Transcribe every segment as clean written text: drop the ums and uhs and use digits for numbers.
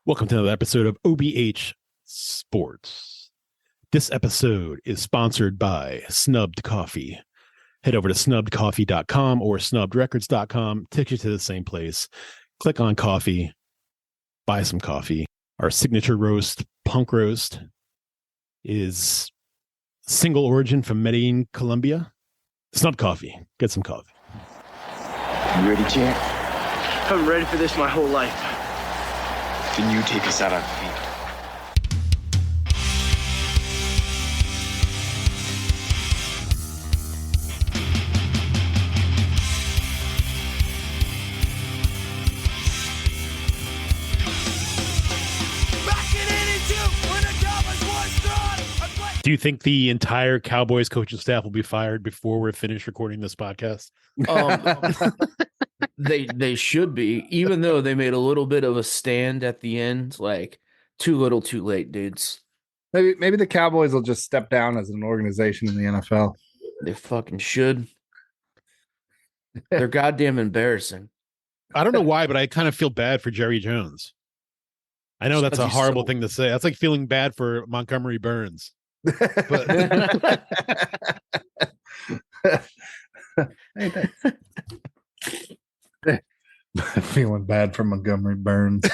Welcome to another episode of OBH Sports. This episode is sponsored by Snubbed Coffee. Head over to snubbedcoffee.com or snubbedrecords.com. Takes you to the same place. Click on coffee. Buy some coffee. Our signature roast, Punk Roast, is single origin from Medellin, Colombia. Snubbed Coffee. Get some coffee. You ready, champ? I'm ready for this my whole life. Then you take us out on feet. Do you think the entire Cowboys coaching staff will be fired before we're finished recording this podcast? They should be, even though they made a little bit of a stand at the end. Like, too little, too late, dudes. Maybe the Cowboys will just step down as an organization in the NFL. They fucking should. They're goddamn embarrassing. I don't know why, but I kind of feel bad for Jerry Jones. I know that's a horrible thing to say. That's like feeling bad for Montgomery Burns. But feeling bad for Montgomery Burns.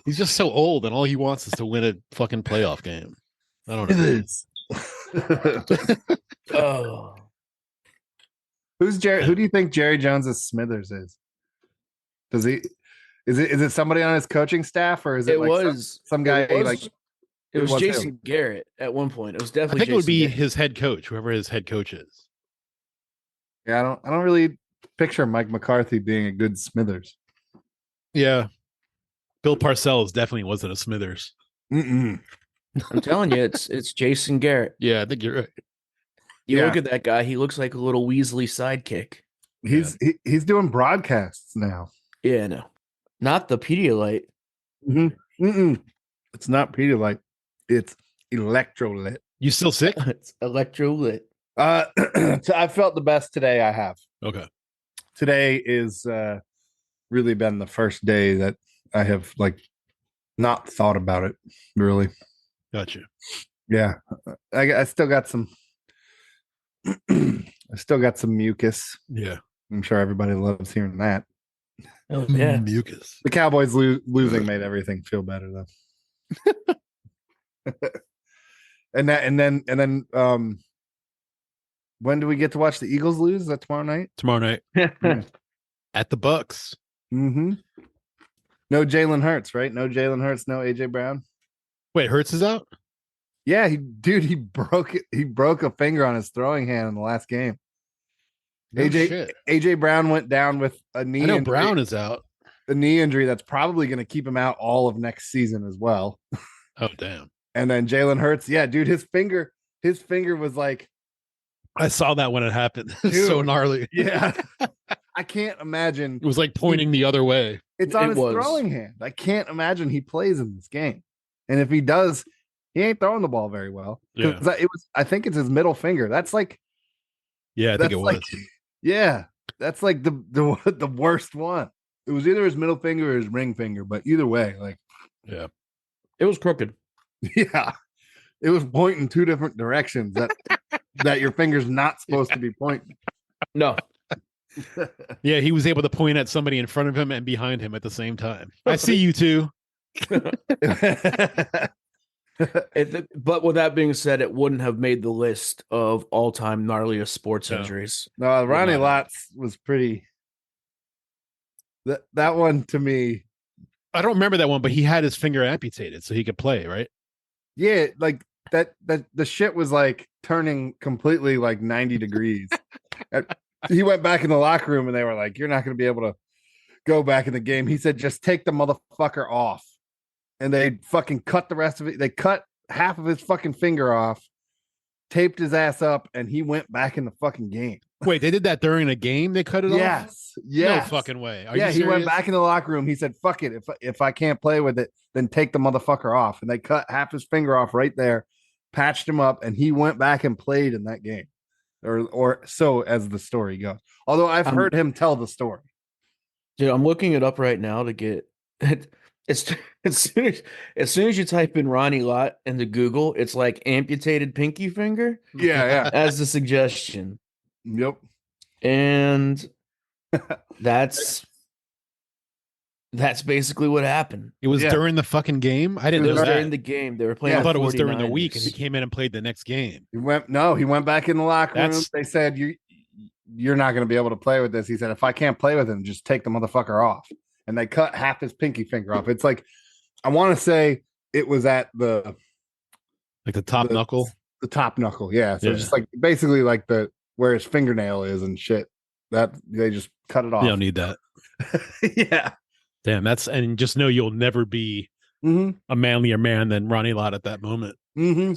He's just so old, and all he wants is to win a fucking playoff game. I don't know. Oh, Who's Jerry? Who do you think Jerry Jones's Smithers is? Does he? Is it somebody on his coaching staff, or is it some guy It was Jason Garrett at one point. It was definitely. I think it would be his head coach, whoever his head coach is. Yeah, I don't really picture Mike McCarthy being a good Smithers. Yeah, Bill Parcells definitely wasn't a Smithers. Mm-mm. I'm telling you, it's Jason Garrett. Yeah, I think you're right. You look at that guy; he looks like a little Weasley sidekick. He's doing broadcasts now. Yeah, no, not the Pedialyte. Mm-hmm. Mm-mm. It's not Pedialyte. It's electrolyte. You still sick? It's electrolyte. So I felt the best today. I have. Okay. Today is really been the first day that I have not thought about it. Really. Gotcha. Yeah, I still got some. I still got some mucus. Yeah, I'm sure everybody loves hearing that. Oh yeah, mucus. The Cowboys losing made everything feel better though. and then when do we get to watch the Eagles lose? Is that tomorrow night? Tomorrow night at the Bucks. Mm-hmm. No Jalen Hurts, right? No Jalen Hurts. No AJ Brown. Wait, Hurts is out? Yeah, he broke it. He broke a finger on his throwing hand in the last game. No shit. AJ Brown went down with a knee. I know injury, Brown is out. a knee injury that's probably going to keep him out all of next season as well. Oh damn! And then Jalen Hurts, yeah, dude, his finger was like. I saw that when it happened. Dude, so gnarly. Yeah, I can't imagine. It was like pointing the other way. It's on his throwing hand. I can't imagine he plays in this game. And if he does, he ain't throwing the ball very well. Yeah. I think it's his middle finger. That's like. Yeah, I think it was. Yeah, that's like the worst one. It was either his middle finger or his ring finger, but either way, yeah, it was crooked. Yeah, it was pointing two different directions that your finger's not supposed to be pointing. No. Yeah, he was able to point at somebody in front of him and behind him at the same time. I see you too. But with that being said, it wouldn't have made the list of all-time gnarliest sports injuries. No, Ronnie Lotz was pretty. That one to me. I don't remember that one, but he had his finger amputated so he could play, right? Yeah, like that the shit was like turning completely 90 degrees. He went back in the locker room and they were like, "You're not going to be able to go back in the game." He said, "Just take the motherfucker off." And they fucking cut the rest of it. They cut half of his fucking finger off, taped his ass up, and he went back in the fucking game. Wait, they did that during a game? They cut it off? Yes. No fucking way. Are you he went back in the locker room. He said, "Fuck it. If I can't play with it, then take the motherfucker off." And they cut half his finger off right there, patched him up, and he went back and played in that game. Or so as the story goes. Although I've heard him tell the story. Dude, I'm looking it up right now to get it. It's as soon as you type in Ronnie Lott into Google, it's like amputated pinky finger Yeah, as the suggestion. Yep. And that's basically what happened. It was Yeah. during the fucking game. I didn't It know was that. during the game. They were playing. I Yeah, thought the it was during the 49ers. week, and he came in and played the next game. He went back in the locker room. That's- They said you're not going to be able to play with this. He said, if I can't play with him, just take the motherfucker off. And they cut half his pinky finger off. It's like, I want to say it was at the top knuckle. The top knuckle. Yeah. So Yeah. just like basically like where his fingernail is and shit. That they just cut it off. You don't need that. Yeah. Damn, and just know you'll never be Mm-hmm. a manlier man than Ronnie Lott at that moment. Mm-hmm.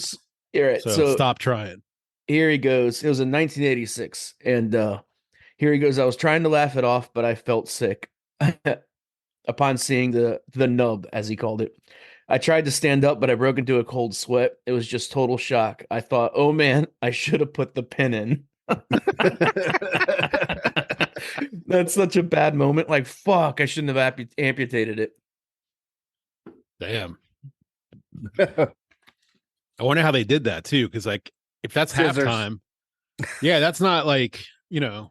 All right, So stop trying. here he goes. It was in 1986, and here he goes. I was trying to laugh it off, but I felt sick upon seeing the nub, as he called it. I tried to stand up, but I broke into a cold sweat. It was just total shock. I thought, oh man, I should have put the pin in. That's such a bad moment. Like, fuck, I shouldn't have amputated it. Damn. I wonder how they did that too, because like if that's Scissors. halftime, yeah, that's not like you're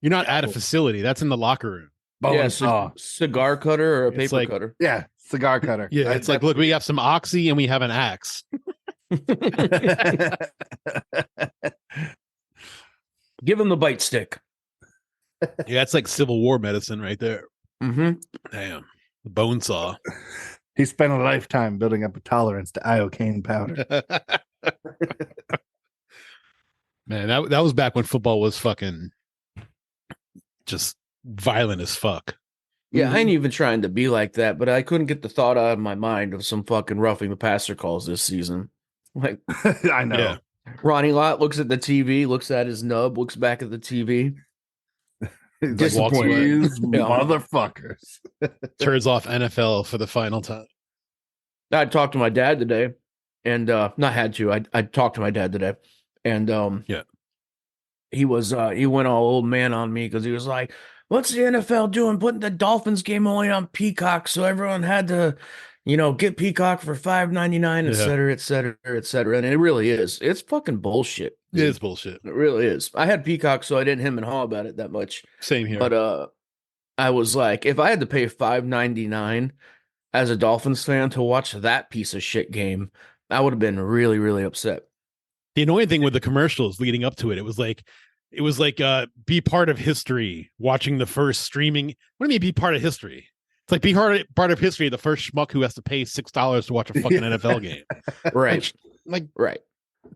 not at a facility. That's in the locker room. Yeah, saw. cigar cutter or a It's paper like- cutter. Yeah. Cigar cutter. Yeah, it's like, look, we have some oxy and we have an axe. Give him the bite stick. Yeah, that's like Civil War medicine right there. Mm-hmm. Damn, the bone saw. He spent a lifetime building up a tolerance to iocane powder. Man, that was back when football was fucking just violent as fuck. Yeah, I ain't even trying to be like that, but I couldn't get the thought out of my mind of some fucking roughing the passer calls this season. Like, I know. Yeah. Ronnie Lott looks at the TV, looks at his nub, looks back at the TV. He's Just walks like, away. these motherfuckers. Turns off NFL for the final time. I talked to my dad today, and not had to. I talked to my dad today, and Yeah. he went all old man on me because he was like, "What's the NFL doing? Putting the Dolphins game only on Peacock, so everyone had to, get Peacock for $5.99, et cetera, et cetera, et cetera." And it really is. It's fucking bullshit. It is bullshit. It really is. I had Peacock, so I didn't hem and haw about it that much. Same here. But I was like, if I had to pay $5.99 as a Dolphins fan to watch that piece of shit game, I would have been really, really upset. The annoying thing with the commercials leading up to it, it was like be part of history watching the first streaming. What do you mean be part of history? It's like be part of history, the first schmuck who has to pay $6 to watch a fucking NFL game. Right. Right.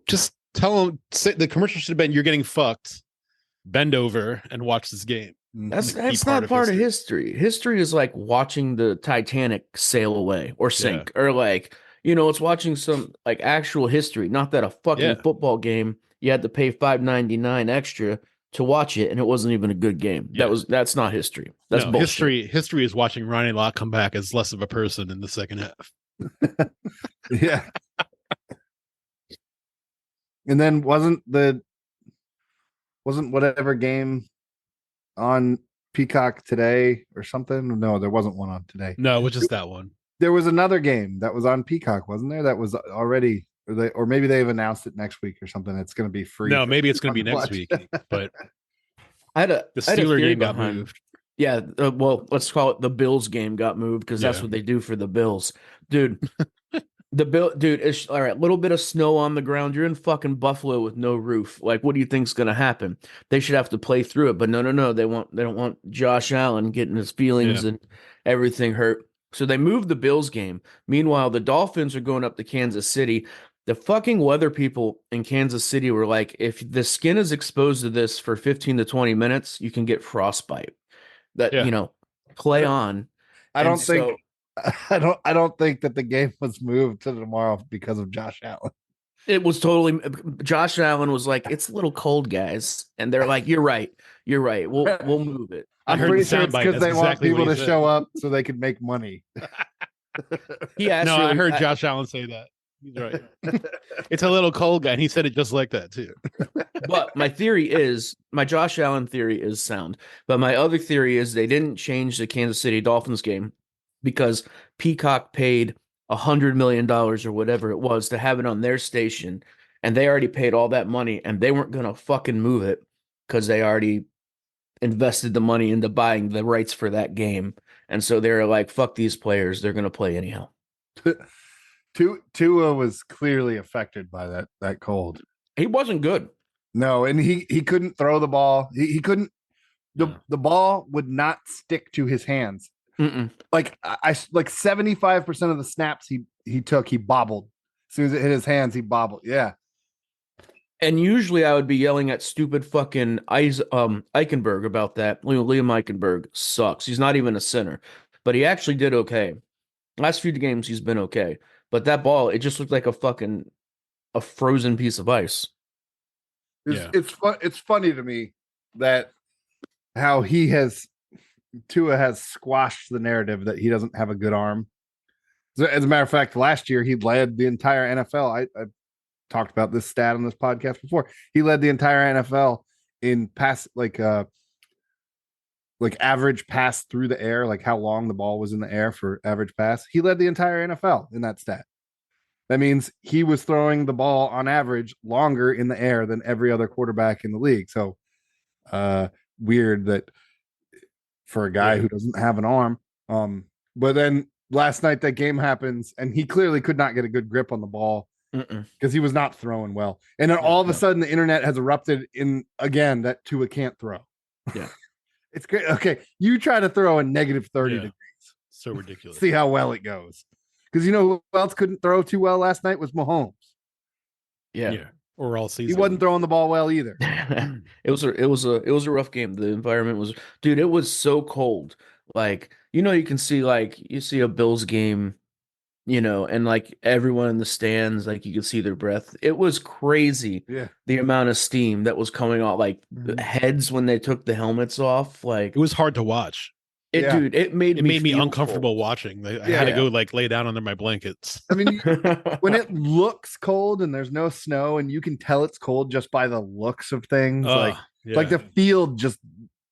Just tell them the commercial should have been you're getting fucked. Bend over and watch this game. That's Like, be not part of history. History is like watching the Titanic sail away or sink, or like, it's watching some like actual history. Not that a fucking football game you had to pay $5.99 extra to watch it, and it wasn't even a good game. Yeah. That's not history. That's bullshit. History is watching Ronnie Lott come back as less of a person in the second half. Yeah. And then wasn't whatever game on Peacock today or something? No, there wasn't one on today. No, it was just that one. There was another game that was on Peacock, wasn't there? That was already, or maybe they've announced it next week or something. It's going to be free. No, maybe it's going to be next Watch. week. But the Steeler game got moved. Yeah, well, let's call it the Bills game got moved because that's Yeah. what they do for the Bills, dude. It's all right. Little bit of snow on the ground. You're in fucking Buffalo with no roof. Like, what do you think's gonna happen? They should have to play through it, but no. They don't want Josh Allen getting his feelings and everything hurt. So they moved the Bills game. Meanwhile, the Dolphins are going up to Kansas City. The fucking weather people in Kansas City were like, if the skin is exposed to this for 15 to 20 minutes, you can get frostbite. Play on. I don't think that the game was moved to tomorrow because of Josh Allen. It was totally. Josh Allen was like, "It's a little cold, guys," and they're like, "You're right. We'll move it." I'm heard pretty the sure it's soundbite. because they That's want exactly people what to he show up so they can make money. He asked. No, I heard Josh Allen say that. He's right. It's a little cold guy, and he said it just like that too. But my Josh Allen theory is sound. But my other theory is they didn't change the Kansas City Dolphins game because Peacock paid $100 million or whatever it was to have it on their station, and they already paid all that money, and they weren't gonna fucking move it because they already invested the money into buying the rights for that game. And so they're like, fuck these players, they're gonna play anyhow. Tua was clearly affected by that cold. He wasn't good. No, and he couldn't throw the ball. He couldn't. The ball would not stick to his hands. Like I like 75% of the snaps he took, he bobbled. As soon as it hit his hands, he bobbled. Yeah. And usually I would be yelling at stupid fucking Eichenberg about that. Liam Eichenberg sucks. He's not even a center, but he actually did okay. Last few games he's been okay. But that ball, it just looked like a frozen piece of ice. It's funny to me that how Tua has squashed the narrative that he doesn't have a good arm. As a matter of fact, last year he led the entire NFL. I talked about this stat on this podcast before. He led the entire NFL in pass, like average pass through the air, like how long the ball was in the air for average pass. He led the entire NFL in that stat. That means he was throwing the ball on average longer in the air than every other quarterback in the league. So weird that for a guy who doesn't have an arm. But then last night that game happens and he clearly could not get a good grip on the ball because he was not throwing well. And then all of a sudden the internet has erupted in again that Tua can't throw. Yeah. It's great. Okay. You try to throw a negative 30 degrees. So ridiculous. See how well it goes. Because you know who else couldn't throw too well last night was Mahomes. Yeah. Or all season. He wasn't throwing the ball well either. It was a rough game. The environment was, dude, it was so cold. Like, you can see you see a Bills game, and like everyone in the stands, like you could see their breath. It was crazy. Yeah. The amount of steam that was coming off, like heads when they took the helmets off. Like it was hard to watch. Dude, it made me uncomfortable watching. I had to go lay down under my blankets. I mean, when it looks cold and there's no snow and you can tell it's cold just by the looks of things, like the field just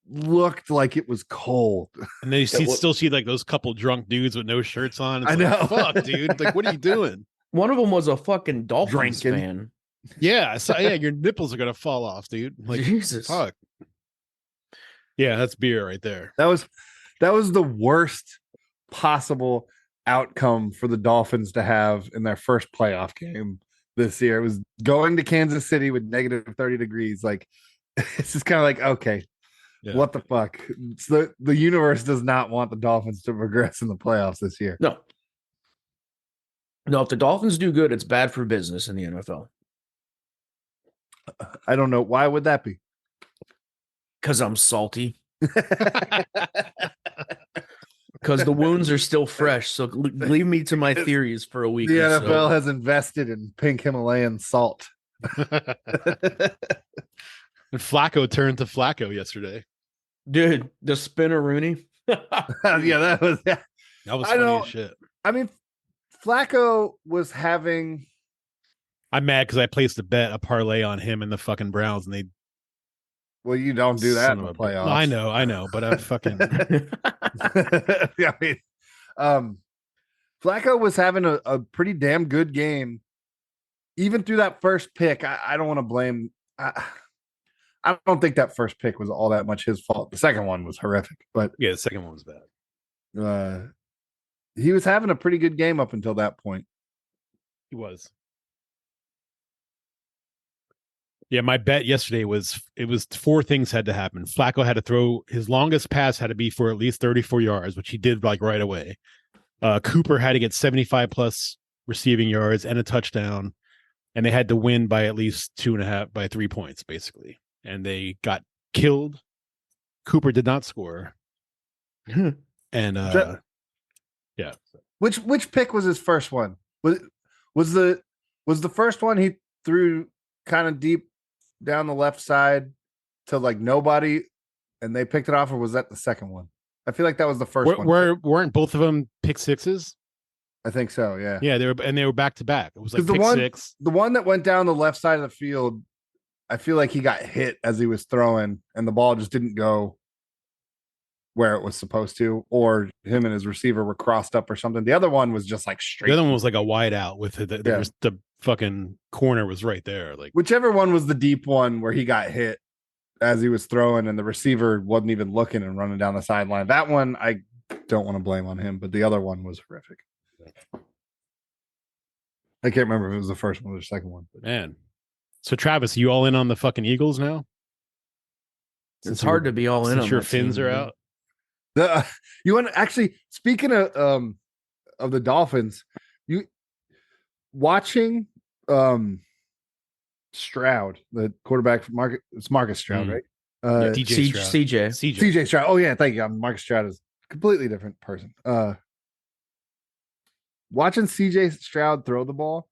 looked like it was cold. And then you still see like those couple drunk dudes with no shirts on. It's I know. Fuck, dude. Like, what are you doing? One of them was a fucking Dolphins fan. Yeah. So your nipples are gonna fall off, dude. Like, Jesus. Fuck. Yeah, that's beer right there. That was the worst possible outcome for the Dolphins to have in their first playoff game this year. It was going to Kansas City with negative 30 degrees. Like, it's just kind of like, okay, what the fuck? The universe does not want the Dolphins to progress in the playoffs this year. No, if the Dolphins do good, it's bad for business in the NFL. I don't know. Why would that be? Because I'm salty. Because the wounds are still fresh. So leave me to my theories for a week. The NFL has invested in pink Himalayan salt. And Flacco turned to Flacco yesterday. Dude, the spinner Rooney. That was funny as shit. I mean, Flacco was having. I'm mad because I placed a parlay on him and the fucking Browns, and they. Well, you don't do that in the playoffs. Well, I know, but I'm fucking. Yeah, I mean, Flacco was having a pretty damn good game, even through that first pick. I don't want to blame. I don't think that first pick was all that much his fault. The second one was horrific, but yeah, the second one was bad. He was having a pretty good game up until that point. He was. Yeah, my bet yesterday was four things had to happen. Flacco had to throw his longest pass had to be for at least 34 yards, which he did like right away. Cooper had to get 75 plus receiving yards and a touchdown, and they had to win by at least 2.5 by 3 points, basically. And they got killed. Cooper did not score. And yeah. Which pick was his first one? Was the first one he threw kind of deep down the left side to like nobody and they picked it off, or was that the second one? I feel like that was the first one. Weren't both of them pick sixes? I think so. Yeah. Yeah, they were back to back. It was like 'Cause pick six. the one that went down the left side of the field, I feel like he got hit as he was throwing, and the ball just didn't go where it was supposed to, or him and his receiver were crossed up or something. The other one was just like straight. The other one was like a wide out with the fucking corner was right there. Like Whichever one was the deep one where he got hit as he was throwing, and the receiver wasn't even looking and running down the sideline. That one I don't want to blame on him, but the other one was horrific. I can't remember if it was the first one or the second one. But. man. So Travis, you all in on the fucking Eagles now? It's hard to be all in Since on your that fins team, are man. out. You want to actually, speaking of the Dolphins, you watching Stroud, the quarterback for Marcus Stroud, right? DJ Stroud. CJ. Stroud. Oh yeah, thank you. Marcus Stroud is a completely different person. Watching CJ Stroud throw the ball,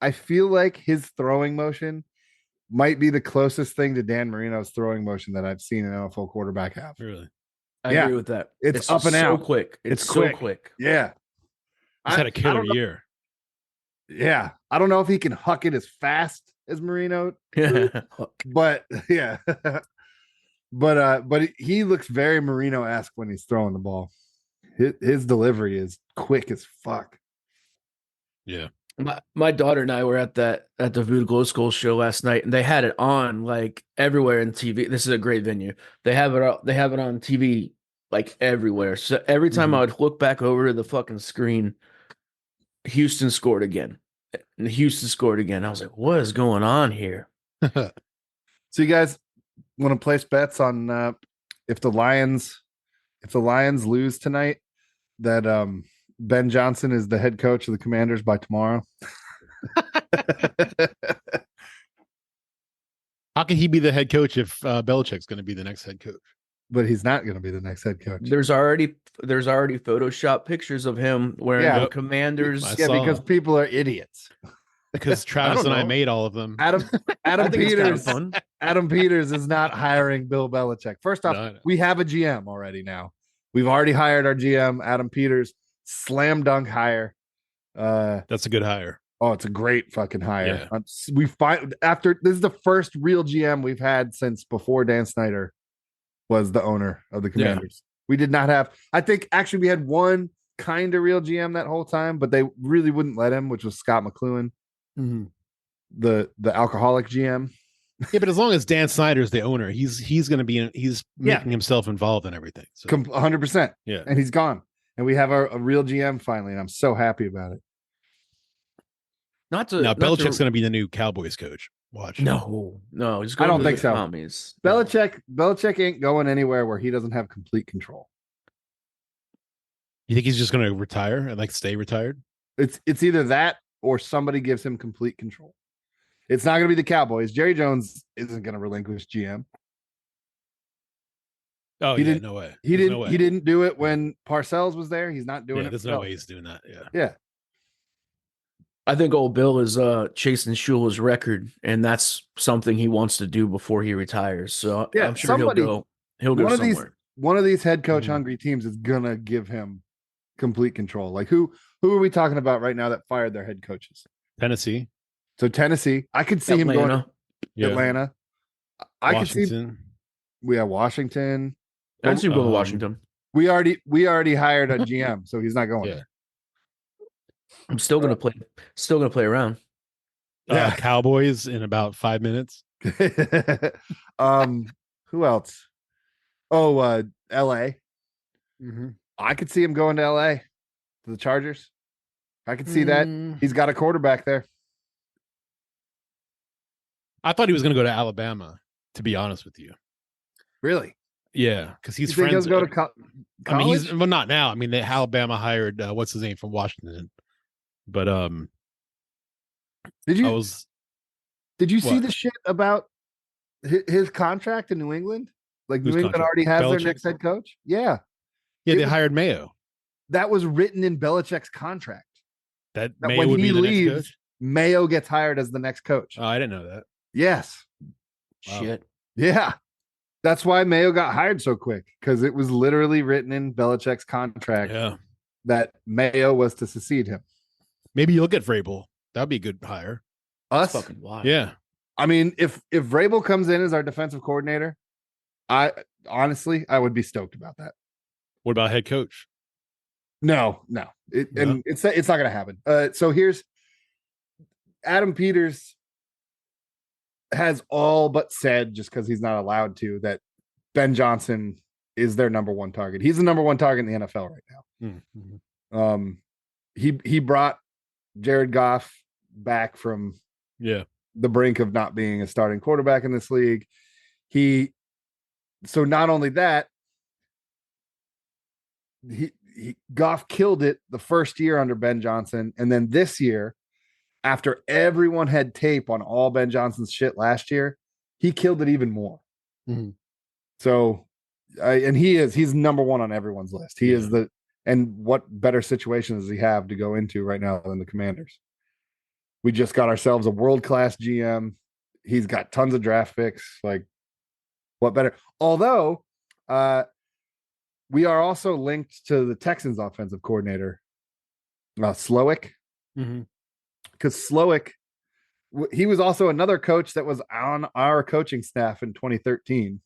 I feel like his throwing motion might be the closest thing to Dan Marino's throwing motion that I've seen an NFL quarterback have. Really? I Yeah. agree with that. It's up and so out. quick. It's so quick. quick. Yeah. He's had a killer don't know- year. Yeah. I don't know if he can huck it as fast as Marino, but yeah. but he looks very Marino-esque when he's throwing the ball. His delivery is quick as fuck. Yeah. My daughter and I were at the Voodoo Glow Skull show last night, and they had it on like everywhere in TV. This is a great venue. They have it on TV like everywhere. So every time I would look back over to the fucking screen, Houston scored again. And Houston scored again. I was like, what is going on here? So you guys want to place bets on if the Lions lose tonight, that Ben Johnson is the head coach of the Commanders by tomorrow? How can he be the head coach if Belichick's going to be the next head coach? But he's not going to be the next head coach. There's already Photoshop pictures of him wearing Yeah. the Commanders. I Yeah, saw. because people are idiots. Because Travis and I made all of them. Adam I think it's kind of Peters. fun. Adam Peters is not hiring Bill Belichick. First off, No. we have a GM already now. We've already hired our GM, Adam Peters. Slam dunk hire. That's a good hire. Oh, it's a great fucking hire. Yeah. We find after this is the first real GM we've had since before Dan Snyder was the owner of the Commanders. We did not have. I think actually we had one kind of real GM that whole time, but they really wouldn't let him, which was Scott McLuhan, the alcoholic GM. Yeah, but as long as Dan Snyder's the owner, he's going to be making himself involved in everything. So. 100%. Yeah, And he's gone, and we have a real GM finally, and I'm so happy about it. Not Belichick's going to be the new Cowboys coach. Watch. No. He's I going don't to think the so. Commies. Belichick ain't going anywhere where he doesn't have complete control. You think he's just going to retire and like stay retired? It's either that or somebody gives him complete control. It's not going to be the Cowboys. Jerry Jones isn't going to relinquish GM. Oh, He yeah, didn't- no way. He There's didn't. no way. He didn't do it when Parcells was there. He's not doing Yeah, it. there's for no Belichick. way he's doing that. Yeah. Yeah. I think old Bill is chasing Shula's record, and that's something he wants to do before he retires. So Yeah, I'm sure somebody- he'll go one of somewhere. one of these head coach Mhm. hungry teams is gonna give him complete control. Like who are we talking about right now that fired their head coaches? Tennessee. So Tennessee, I could see him going Atlanta. to Yeah. Atlanta. I could see Washington. we have Washington. I'd see him go to Um, Washington. We already hired a GM, so he's not going. Yeah. I'm still gonna play around. Yeah. Cowboys in about 5 minutes. Who else? Oh, LA. Mm-hmm. I could see him going to LA to the Chargers. I could see that. He's got a quarterback there. I thought he was going to go to Alabama, to be honest with you. Really? Yeah, because he's You think friends. he'll go to college? I mean, he's not now. I mean, Alabama hired what's his name from Washington, but Did I you was see what? the shit about his contract in New England? Like Whose New England contract? already has their Belichick's? next head coach. Yeah, yeah, It they was- hired Mayo. that was written in Belichick's contract. That That Mayo when would he be the next leaves, coach. Mayo gets hired as the next coach. Oh, I didn't know that. Yes. Wow. Shit. Yeah. That's why Mayo got hired so quick, because it was literally written in Belichick's contract Yeah, that Mayo was to succeed him. Maybe you look at Vrabel. That'd be a good hire. Us? Fucking wild. Yeah. I mean, if Vrabel comes in as our defensive coordinator, I would be stoked about that. What about head coach? No. And it's not going to happen. So here's Adam Peters has all but said, just because he's not allowed to, that Ben Johnson is their number one target. He's the number one target in the NFL right now. Mm-hmm. He brought Jared Goff back from the brink of not being a starting quarterback in this league. So not only that, Goff killed it the first year under Ben Johnson, and then this year, after everyone had tape on all Ben Johnson's shit last year, he killed it even more. Mm-hmm. So, and he's number one on everyone's list. He is and what better situation does he have to go into right now than the Commanders? We just got ourselves a world-class GM. He's got tons of draft picks. Like, what better? Although, we are also linked to the Texans offensive coordinator, Slowick. Mm-hmm. Because Slowick, he was also another coach that was on our coaching staff in 2013.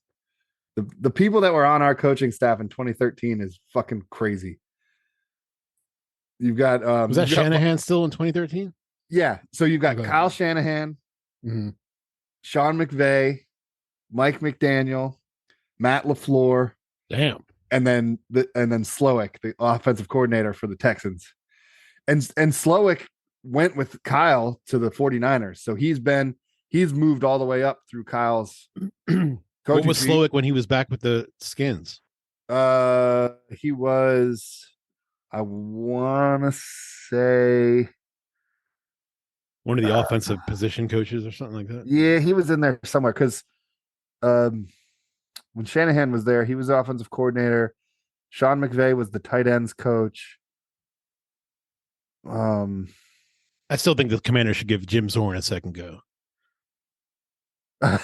The people that were on our coaching staff in 2013 is fucking crazy. You've got was that Shanahan still in 2013? Yeah. So you've got Kyle Shanahan, Sean McVay, Mike McDaniel, Matt LaFleur. Damn. And then Slowick, the offensive coordinator for the Texans. And Slowick went with Kyle to the 49ers. So he's moved all the way up through Kyle's coaching. What was Slowick when he was back with the Skins? He was, I want to say, one of the offensive position coaches or something like that. Yeah, he was in there somewhere because when Shanahan was there, he was the offensive coordinator. Sean McVay was the tight ends coach. I still think the Commander should give Jim Zorn a second go. I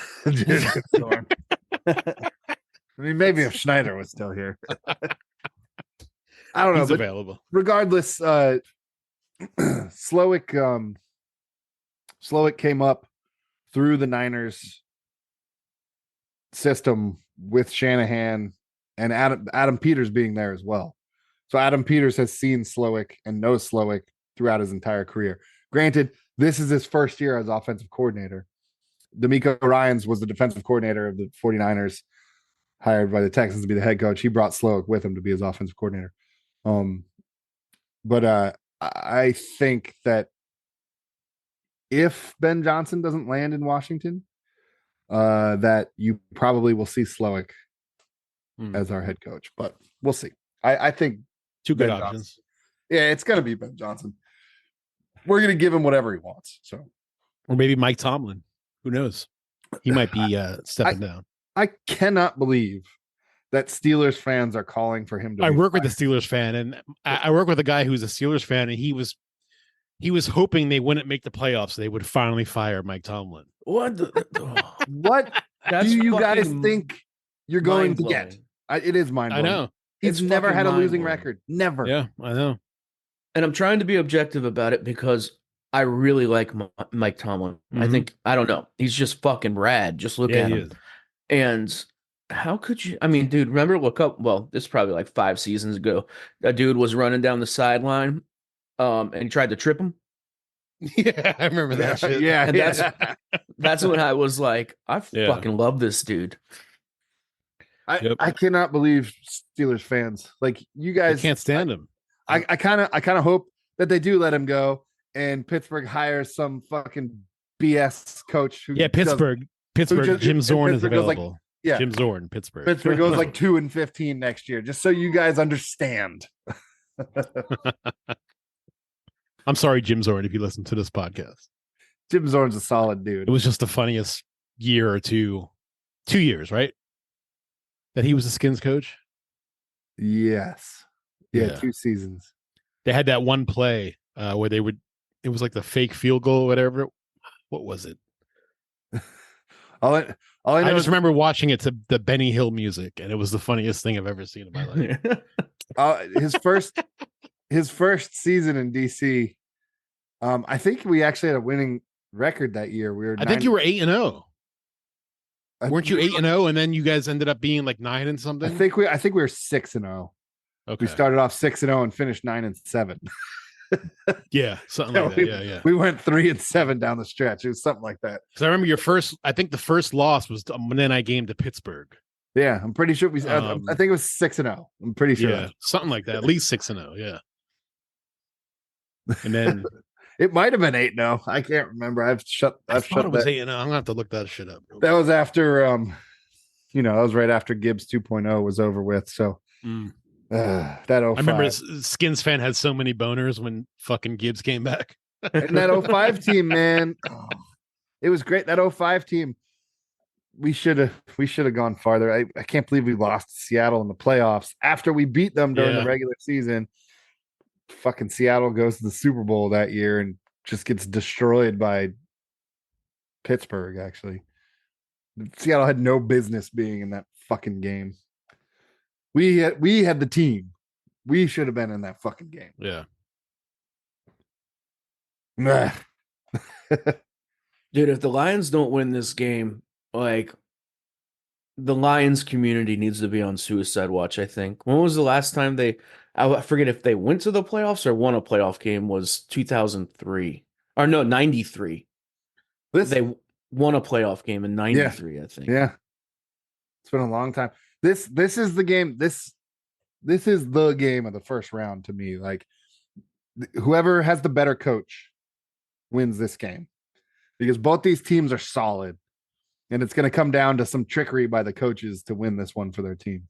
mean, maybe if Schneider was still here. I don't know. He's available. Regardless, Slowick came up through the Niners system with Shanahan and Adam Peters being there as well. So Adam Peters has seen Slowick and knows Slowick throughout his entire career. Granted, this is his first year as offensive coordinator. D'Amico Ryans was the defensive coordinator of the 49ers, hired by the Texans to be the head coach. He brought Slowick with him to be his offensive coordinator. But I think that if Ben Johnson doesn't land in Washington, that you probably will see Slowick as our head coach. But we'll see. I think two good Ben options. Johnson. Yeah, it's going to be Ben Johnson. We're going to give him whatever he wants. So, or maybe Mike Tomlin. Who knows? He might be stepping down. I cannot believe that Steelers fans are calling for him to. I work with a Steelers fan, and I work with a guy who's a Steelers fan, and he was hoping they wouldn't make the playoffs. So they would finally fire Mike Tomlin. What do you guys think you're going to get? It is mind-blowing. I know. He's never had a losing record. Never. Yeah, I know. And I'm trying to be objective about it because I really like Mike Tomlin. I think, I don't know. He's just fucking rad. Just look at him. And how could you? I mean, dude, remember, this is probably like 5 seasons ago. A dude was running down the sideline and he tried to trip him. Yeah, I remember that shit. Yeah. And that's when I was like, I fucking love this dude. I cannot believe Steelers fans. Like, you guys can't stand him. I kind of hope that they do let him go and Pittsburgh hires some fucking BS coach. Pittsburgh. Jim Zorn is available. Jim Zorn, Pittsburgh. Pittsburgh goes like 2-15 next year, just so you guys understand. I'm sorry, Jim Zorn, if you listen to this podcast. Jim Zorn's a solid dude. It was just the funniest year or 2 years, right? That he was the Skins coach. Yes. Yeah, 2 seasons. They had that one play where it was like the fake field goal or whatever. What was it? I just remember watching it to the Benny Hill music, and it was the funniest thing I've ever seen in my life. His first season in DC, I think we actually had a winning record that year. We were. I think you were 8-0. Weren't you we 8-0, and then you guys ended up being like 9 and something? I think we were 6-0. Okay. We started off 6-0 and finished 9-7. Yeah, something like that. Yeah. We went 3-7 down the stretch. It was something like that. Because I remember I think the first loss was a Monday night game to Pittsburgh. Yeah, I'm pretty sure I think it was 6-0. I'm pretty sure. Yeah, something like that. At least 6-0. Yeah. And then it might have been 8-0. I can't remember. I thought it was 8-0. I'm gonna have to look that shit up. That was after that was right after Gibbs 2.0 was over with. So that 05. I remember Skins fan had so many boners when fucking Gibbs came back. And that 05 team, man. It was great. That 05 team. We should have gone farther. I can't believe we lost to Seattle in the playoffs after we beat them during the regular season. Fucking Seattle goes to the Super Bowl that year and just gets destroyed by Pittsburgh. Actually, Seattle had no business being in that fucking game. We had the team. We should have been in that fucking game. Yeah. Dude, if the Lions don't win this game, like, the Lions community needs to be on suicide watch, I think. When was the last time I forget if they went to the playoffs or won a playoff game, was 2003. Or no, 93. They won a playoff game in 93, I think. Yeah. It's been a long time. This is the game. This is the game of the first round to me. Like, whoever has the better coach wins this game, because both these teams are solid. And it's going to come down to some trickery by the coaches to win this one for their team.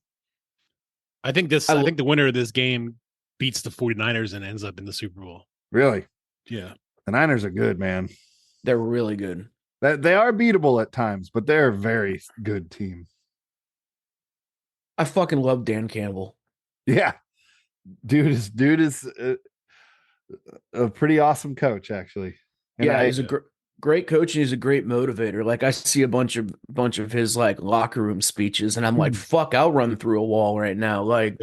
I think the winner of this game beats the 49ers and ends up in the Super Bowl. Really? Yeah. The Niners are good, man. They're really good. They are beatable at times, but they're a very good team. I fucking love Dan Campbell. Yeah. Dude is a pretty awesome coach, actually. And he's a great coach, and he's a great motivator. Like, I see a bunch of his like locker room speeches, and I'm like, fuck, I'll run through a wall right now. Like,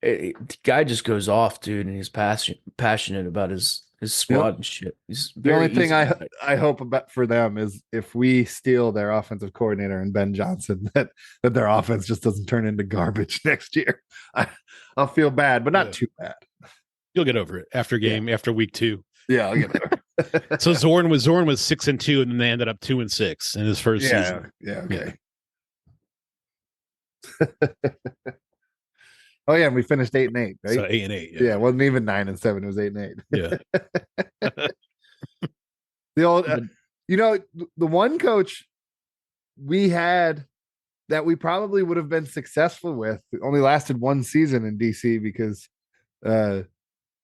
the guy just goes off, dude, and he's passionate about his squad and shit. He's the only thing I hope about for them is if we steal their offensive coordinator and Ben Johnson, that their offense just doesn't turn into garbage next year. I'll feel bad, but not too bad. You'll get over it after week 2. Yeah, I'll get over it. So Zorn was 6-2, and then they ended up 2-6 in his first season. Yeah, okay. Oh yeah, and we finished 8-8, right? So 8-8. Yeah, it wasn't even 9-7. It was 8-8. Yeah. The old, the one coach we had that we probably would have been successful with only lasted one season in DC because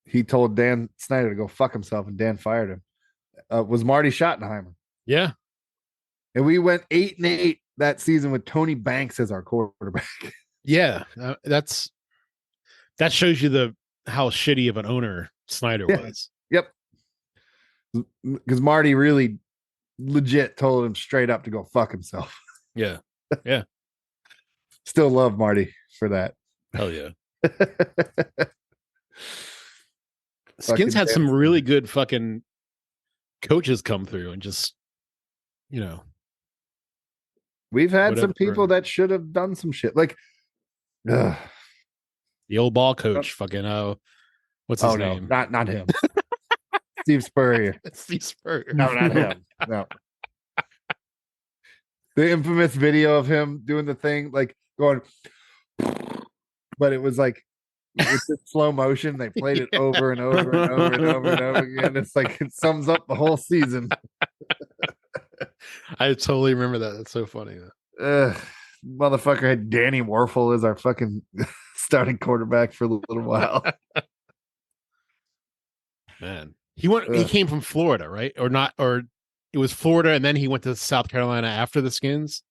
he told Dan Snyder to go fuck himself, and Dan fired him. Was Marty Schottenheimer. Yeah. And we went 8-8 that season with Tony Banks as our quarterback. Yeah. That shows you how shitty of an owner Snyder was. Yep. Because Marty really legit told him straight up to go fuck himself. Yeah. Yeah. Still love Marty for that. Hell yeah. Skins had some really good fucking coaches come through and just, we've had some people that should have done some shit. Like, the old ball coach, fucking what's his name? Not him. Steve Spurrier. Steve Spurrier. No, not him. No. The infamous video of him doing the thing, like going, but it was like it's in slow motion. They played it over and over and over and over and over again. It's like it sums up the whole season. I totally remember that. That's so funny. Motherfucker had Danny Warfel as our fucking starting quarterback for a little while. Man, he came from Florida, right? Or not? Or it was Florida, and then he went to South Carolina after the Skins.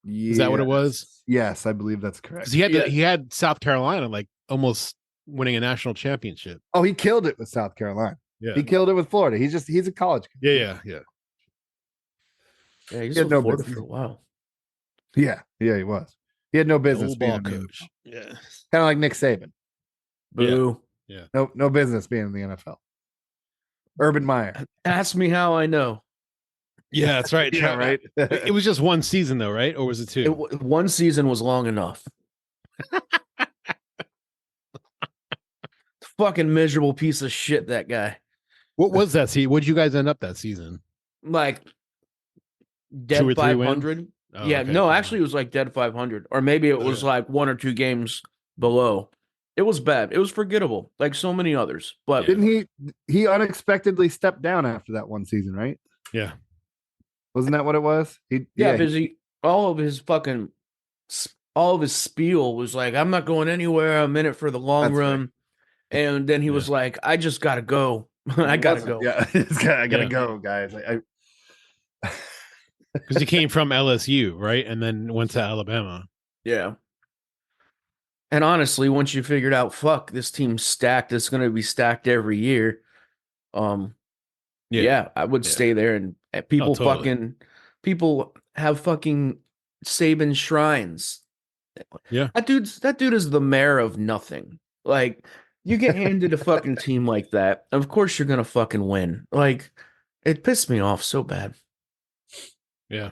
Is that what it was? Yes, I believe that's correct. Because he had South Carolina like almost winning a national championship. Oh, he killed it with South Carolina. Yeah, he killed it with Florida. He's a college kid. Yeah. Yeah, he's no Florida for a while. Yeah, he was. He had no business being a coach. Yeah, kind of like Nick Saban. Boo. Yeah. No business being in the NFL. Urban Meyer. Ask me how I know. Yeah, that's right. Yeah, right. It was just one season though, right? Or was it two? One season was long enough. Fucking miserable piece of shit, that guy. What was that season? What'd you guys end up that season? Like 2 or dead 3 wins? 500. Oh, Yeah, okay. no, actually, it was like dead 500, or maybe it was like 1 or 2 games below. It was bad. It was forgettable, like so many others. But Didn't he unexpectedly stepped down after that one season, right? Yeah. Wasn't that what it was? because all of his spiel was like, I'm not going anywhere. I'm in it for the long That's run. right. And then he was like, I just gotta go. I gotta go. Yeah, I gotta go, guys. Because he came from LSU, right? And then went to Alabama. Yeah. And honestly, once you figured out, fuck, this team's stacked, it's going to be stacked every year. Yeah, I would stay there, and people totally. people have fucking Saban shrines. Yeah. That dude is the mayor of nothing. Like, you get handed a fucking team like that, of course you're gonna fucking win. Like, it pissed me off so bad. Yeah.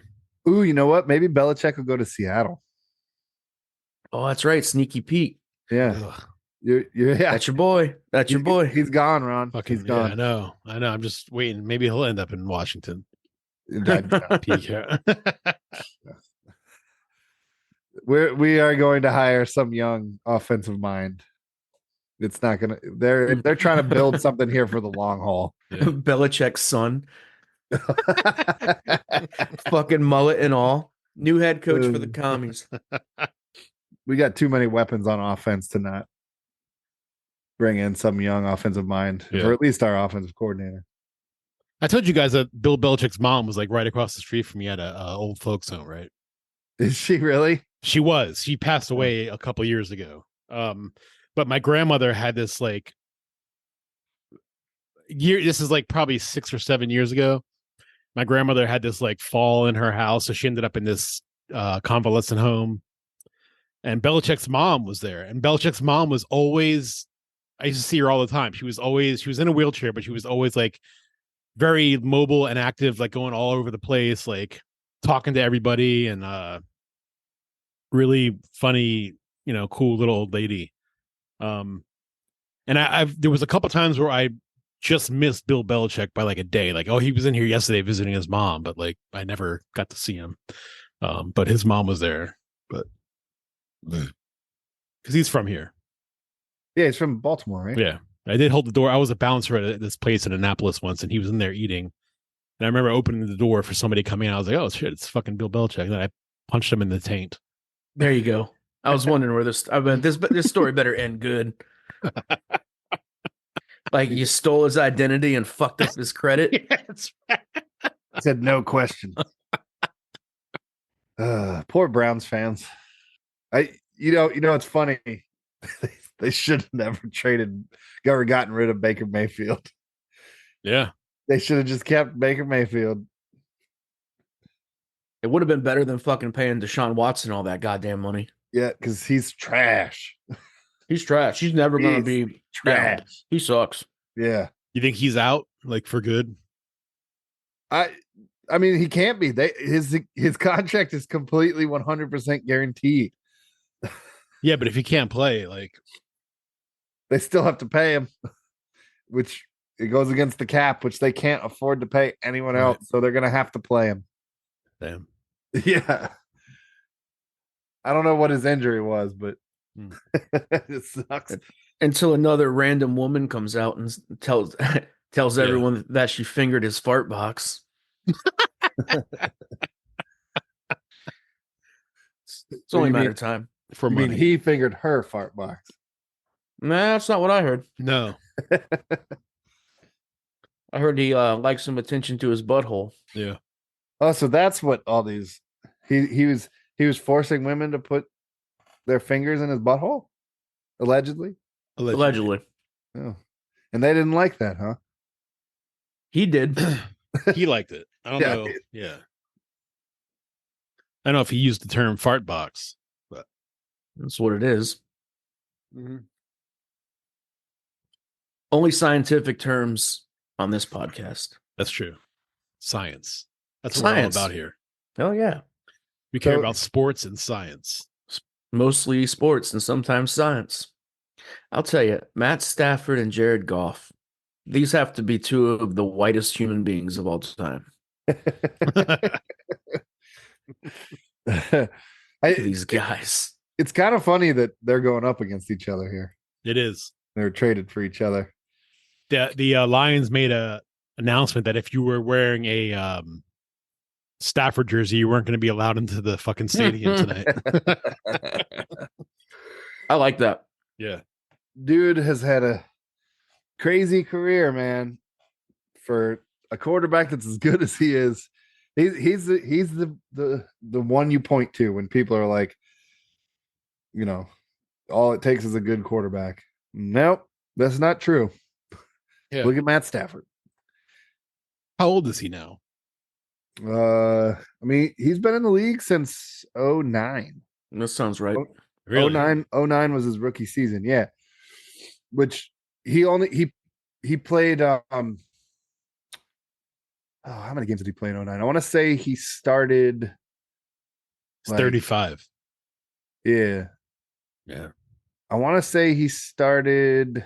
Ooh, you know what? Maybe Belichick will go to Seattle. Oh, that's right, Sneaky Pete. Yeah. That's your boy. That's your boy. He's gone, Ron. Fucking, he's gone. Yeah, I know. I'm just waiting. Maybe he'll end up in Washington. We are going to hire some young offensive mind. It's not gonna. They're trying to build something here for the long haul. Yeah. Belichick's son, fucking mullet and all. New head coach for the commies. We got too many weapons on offense to not bring in some young offensive mind, or at least our offensive coordinator. I told you guys that Bill Belichick's mom was like right across the street from me at a old folks home, right? Is she really? She was. She passed away a couple years ago. But my grandmother had this like year. This is like probably 6 or 7 years ago. My grandmother had this like fall in her house, so she ended up in this convalescent home. And Belichick's mom was there, and Belichick's mom was always. I used to see her all the time. She was in a wheelchair, but she was always like very mobile and active, like going all over the place, like talking to everybody, and really funny, cool little old lady. And there was a couple times where I just missed Bill Belichick by like a day. Like, oh, he was in here yesterday visiting his mom, but like I never got to see him. But his mom was there, but because he's from here. Yeah, he's from Baltimore, right? Yeah. I did hold the door. I was a bouncer at this place in Annapolis once, and he was in there eating. And I remember opening the door for somebody coming in. I was like, oh shit, it's fucking Bill Belichick. And then I punched him in the taint. There you go. I was wondering where this story better end good. Like you stole his identity and fucked up his credit. Yes. He said no question. Poor Browns fans. It's funny. They should have never gotten rid of Baker Mayfield. Yeah. They should have just kept Baker Mayfield. It would have been better than fucking paying Deshaun Watson all that goddamn money. Yeah, because he's trash. He's trash. He's never going to be trash. Yeah, he sucks. Yeah. You think he's out, like, for good? I mean, he can't be. His contract is completely 100% guaranteed. Yeah, but if he can't play, like, they still have to pay him, which it goes against the cap, which they can't afford to pay anyone else. So they're going to have to play him. Damn. Yeah. I don't know what his injury was, but it sucks. Until another random woman comes out and tells everyone that she fingered his fart box. It's only a matter of time. For money. He fingered her fart box. Nah, that's not what I heard. No. I heard he likes some attention to his butthole. Yeah. Oh, so that's what all these he was forcing women to put their fingers in his butthole? Allegedly. Oh. And they didn't like that, huh? He did. He liked it. I don't know. Yeah. I don't know if he used the term fart box, but that's what it is. Mm-hmm. Only scientific terms on this podcast. That's true. Science. That's what Science. we're all about here. Oh yeah, We care So- about sports and science. mostly sports and sometimes science. I'll tell you, Matt Stafford and Jared Goff. These have to be two of the whitest human beings of all time. These guys. It's kind of funny that they're going up against each other here. It is. They're traded for each other. The Lions made a announcement that if you were wearing a Stafford jersey, you weren't going to be allowed into the fucking stadium tonight. I like that. Yeah. Dude has had a crazy career, man. For a quarterback that's as good as he is, he's the one you point to when people are like, you know, all it takes is a good quarterback. Nope, that's not true. Yeah. Look at Matt Stafford. How old is he now? I mean, he's been in the league since 09. That sounds right. Really? 09 was his rookie season, yeah. Which he played how many games did he play in 09? I want to say he started He's 35. Yeah. Yeah. I want to say he started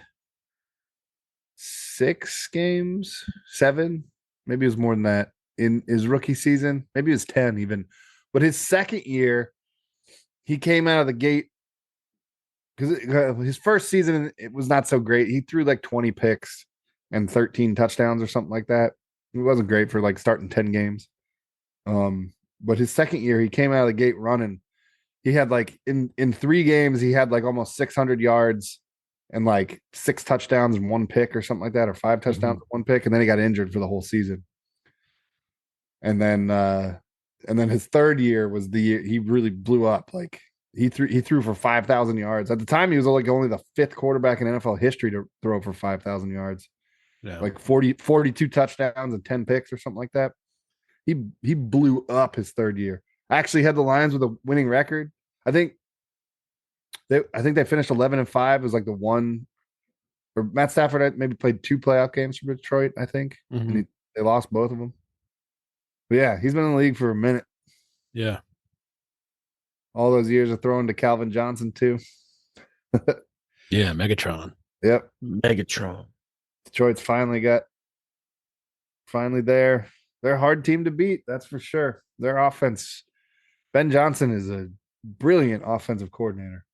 6 games, 7, maybe it was more than that in his rookie season. Maybe it was 10 even. But his second year, he came out of the gate because his first season, it was not so great. He threw like 20 picks and 13 touchdowns or something like that. It wasn't great for like starting 10 games. But his second year, he came out of the gate running. He had like in 3 games, he had like almost 600 yards and like 6 touchdowns and 1 pick or something like that, or 5 touchdowns and 1 pick, and then he got injured for the whole season. And then his third year was the year he really blew up. Like he threw for 5,000 yards. At the time, he was like only the 5th quarterback in NFL history to throw for 5,000 yards. Yeah. Like 42 touchdowns and 10 picks or something like that. He blew up his third year. Actually had the Lions with a winning record. I think they finished 11-5. It was like the one, or Matt Stafford maybe played 2 playoff games for Detroit, I think. Mhm. And they lost both of them. But yeah, he's been in the league for a minute. Yeah. All those years of throwing to Calvin Johnson too. Yeah. Megatron. Yep. Megatron. Detroit's finally there. They're a hard team to beat, that's for sure. Their offense. Ben Johnson is a brilliant offensive coordinator.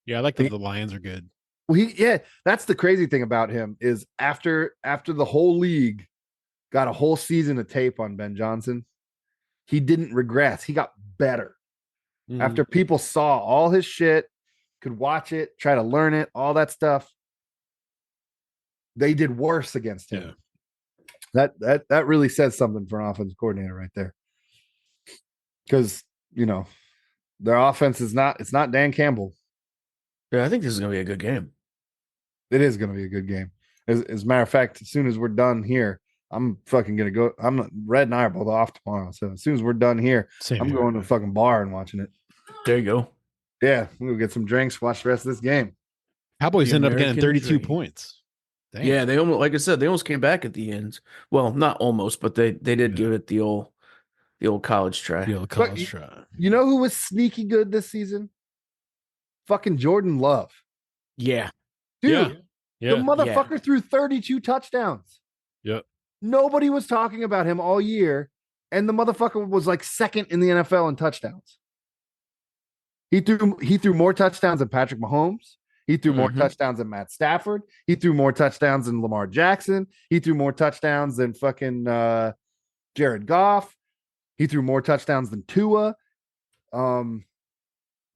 Yeah. I like that the Lions are good. Well, that's the crazy thing about him is after the whole league got a whole season of tape on Ben Johnson, he didn't regress. He got better. Mhm. After people saw all his shit, could watch it, try to learn it, all that stuff, they did worse against him. Yeah. That really says something for an offensive coordinator right there. Because, their offense it's not Dan Campbell. Yeah, I think this is gonna be a good game. It is going to be a good game. As a matter of fact, as soon as we're done here, I'm fucking going to go. Red and I are both off tomorrow. So as soon as we're done here, Same I'm here. going to a fucking bar and watching it. There you go. Yeah, we'll get some drinks, watch the rest of this game. Cowboys The end up getting American 32 dream. points. Dang. Yeah, they almost, like I said, they almost came back at the end. Well, not almost, but they did give it the old college try. The old college try. You know who was sneaky good this season? Fucking Jordan Love. Yeah. Dude, Yeah. the motherfucker threw 32 touchdowns. Yep. Nobody was talking about him all year, and the motherfucker was like second in the NFL in touchdowns. He threw more touchdowns than Patrick Mahomes. He threw more touchdowns than Matt Stafford. He threw more touchdowns than Lamar Jackson. He threw more touchdowns than fucking Jared Goff. He threw more touchdowns than Tua.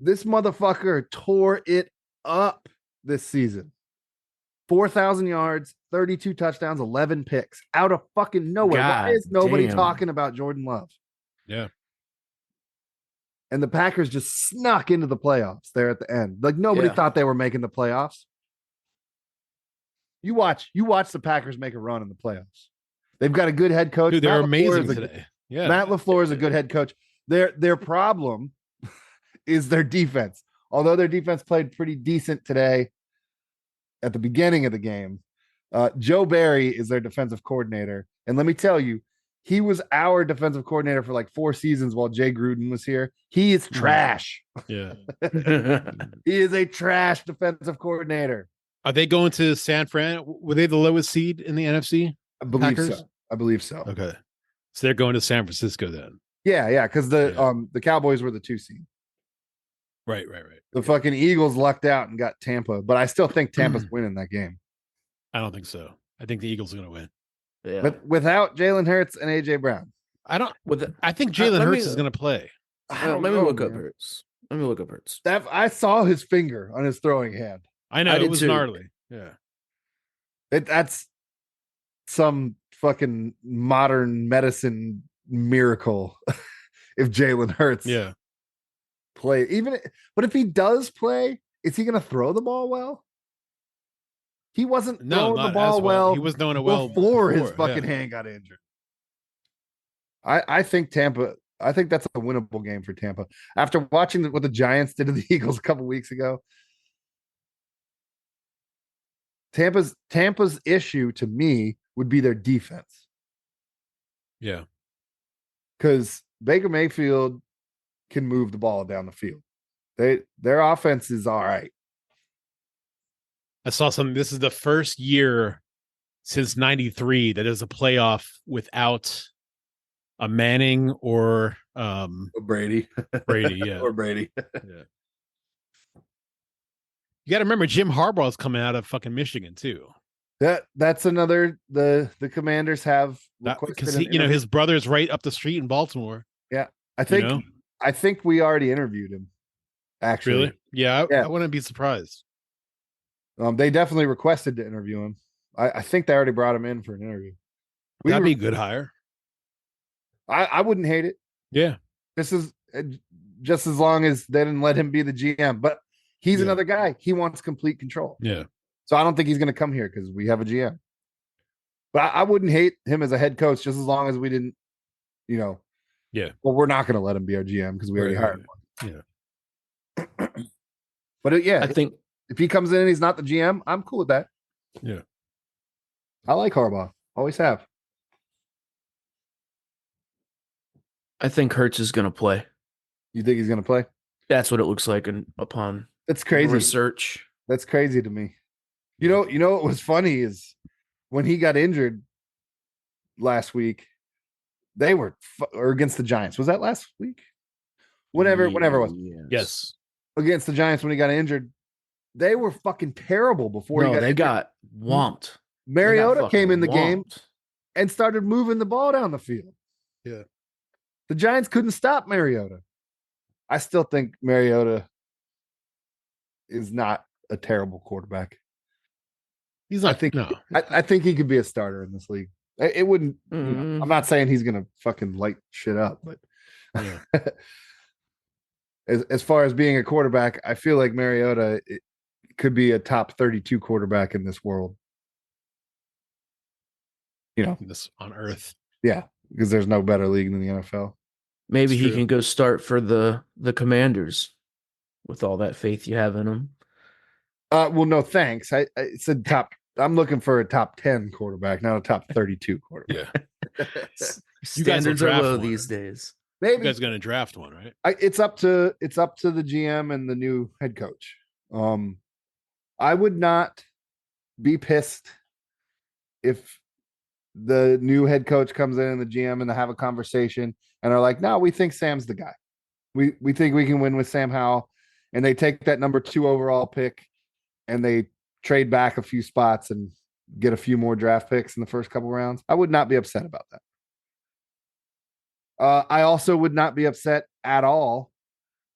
This motherfucker tore it up this season. 4,000 yards, 32 touchdowns, 11 picks out of fucking nowhere. Why God is nobody damn. talking about Jordan Love? Yeah. And the Packers just snuck into the playoffs there at the end. Like nobody Yeah. thought they were making the playoffs. You watch the Packers make a run in the playoffs. They've got a good head coach. Dude, they're Matt LaFleur amazing is a- today. Yeah. Matt LaFleur is a good head coach. Their problem is their defense. Although their defense played pretty decent today at the beginning of the game, Joe Barry is their defensive coordinator. And let me tell you, he was our defensive coordinator for like 4 seasons while Jay Gruden was here. He is trash. Yeah. He is a trash defensive coordinator. Are they going to San Fran? Were they the lowest seed in the NFC? I believe Packers? so. I believe so. Okay. So they're going to San Francisco then. Yeah, because the Cowboys were the 2 seed. Right. The fucking Eagles lucked out and got Tampa, but I still think Tampa's winning that game. I don't think so. I think the Eagles are going to win. Yeah. But without Jalen Hurts and AJ Brown. I think Jalen Hurts is going to play. Let me look up Hurts. I saw his finger on his throwing hand. I know. It was gnarly. Yeah. That's some fucking modern medicine miracle if Jalen Hurts play. But if he does play, is he going to throw the ball well? He wasn't throwing the ball well. He was throwing it well before his fucking hand got injured. I think that's a winnable game for Tampa. After watching what the Giants did to the Eagles a couple weeks ago, Tampa's issue to me would be their defense. Yeah. Because Baker Mayfield can move the ball down the field. Their offense is all right. I saw something. This is the first year since '93 that is a playoff without a Manning or Brady. Brady, yeah. Or Brady. Yeah. You got to remember Jim Harbaugh's coming out of fucking Michigan too. That's another the Commanders have because his brother's right up the street in Baltimore. Yeah, I think we already interviewed him. Actually, really? Yeah, I wouldn't be surprised. They definitely requested to interview him. I think they already brought him in for an interview. That'd be a good hire. I wouldn't hate it. Yeah, this is just as long as they didn't let him be the GM. But he's another guy. He wants complete control. Yeah. So I don't think he's going to come here because we have a GM. But I wouldn't hate him as a head coach just as long as we didn't, Well, we're not going to let him be our GM because we already hired one. Yeah. But I think if he comes in and he's not the GM, I'm cool with that. Yeah. I like Harbaugh. Always have. I think Hurts is going to play. You think he's going to play? That's what it looks like upon that's crazy research. That's crazy to me. You know what was funny is when he got injured last week, they were or against the Giants. Was that last week? Whenever it was. Yes. Against the Giants when he got injured, they were fucking terrible before he got injured. Got whomped. Mariota came in the game and started moving the ball down the field. Yeah. The Giants couldn't stop Mariota. I still think Mariota is not a terrible quarterback. He's not. I think he could be a starter in this league. It wouldn't. I'm not saying he's going to fucking light shit up, but as far as being a quarterback, I feel like Mariota could be a top 32 quarterback in this world. This on earth. Yeah, because there's no better league than the NFL. Maybe he can go start for the Commanders with all that faith you have in him. Well, no, thanks. I said top. I'm looking for a top 10 quarterback, not a top 32 quarterback. Yeah. Standards are low these days. Maybe you guys are going to draft one, right? It's up to the GM and the new head coach. I would not be pissed if the new head coach comes in and the GM and they have a conversation and are like, no, we think Sam's the guy. We think we can win with Sam Howell. And they take that number 2 overall pick and they trade back a few spots and get a few more draft picks in the first couple rounds. I would not be upset about that. I also would not be upset at all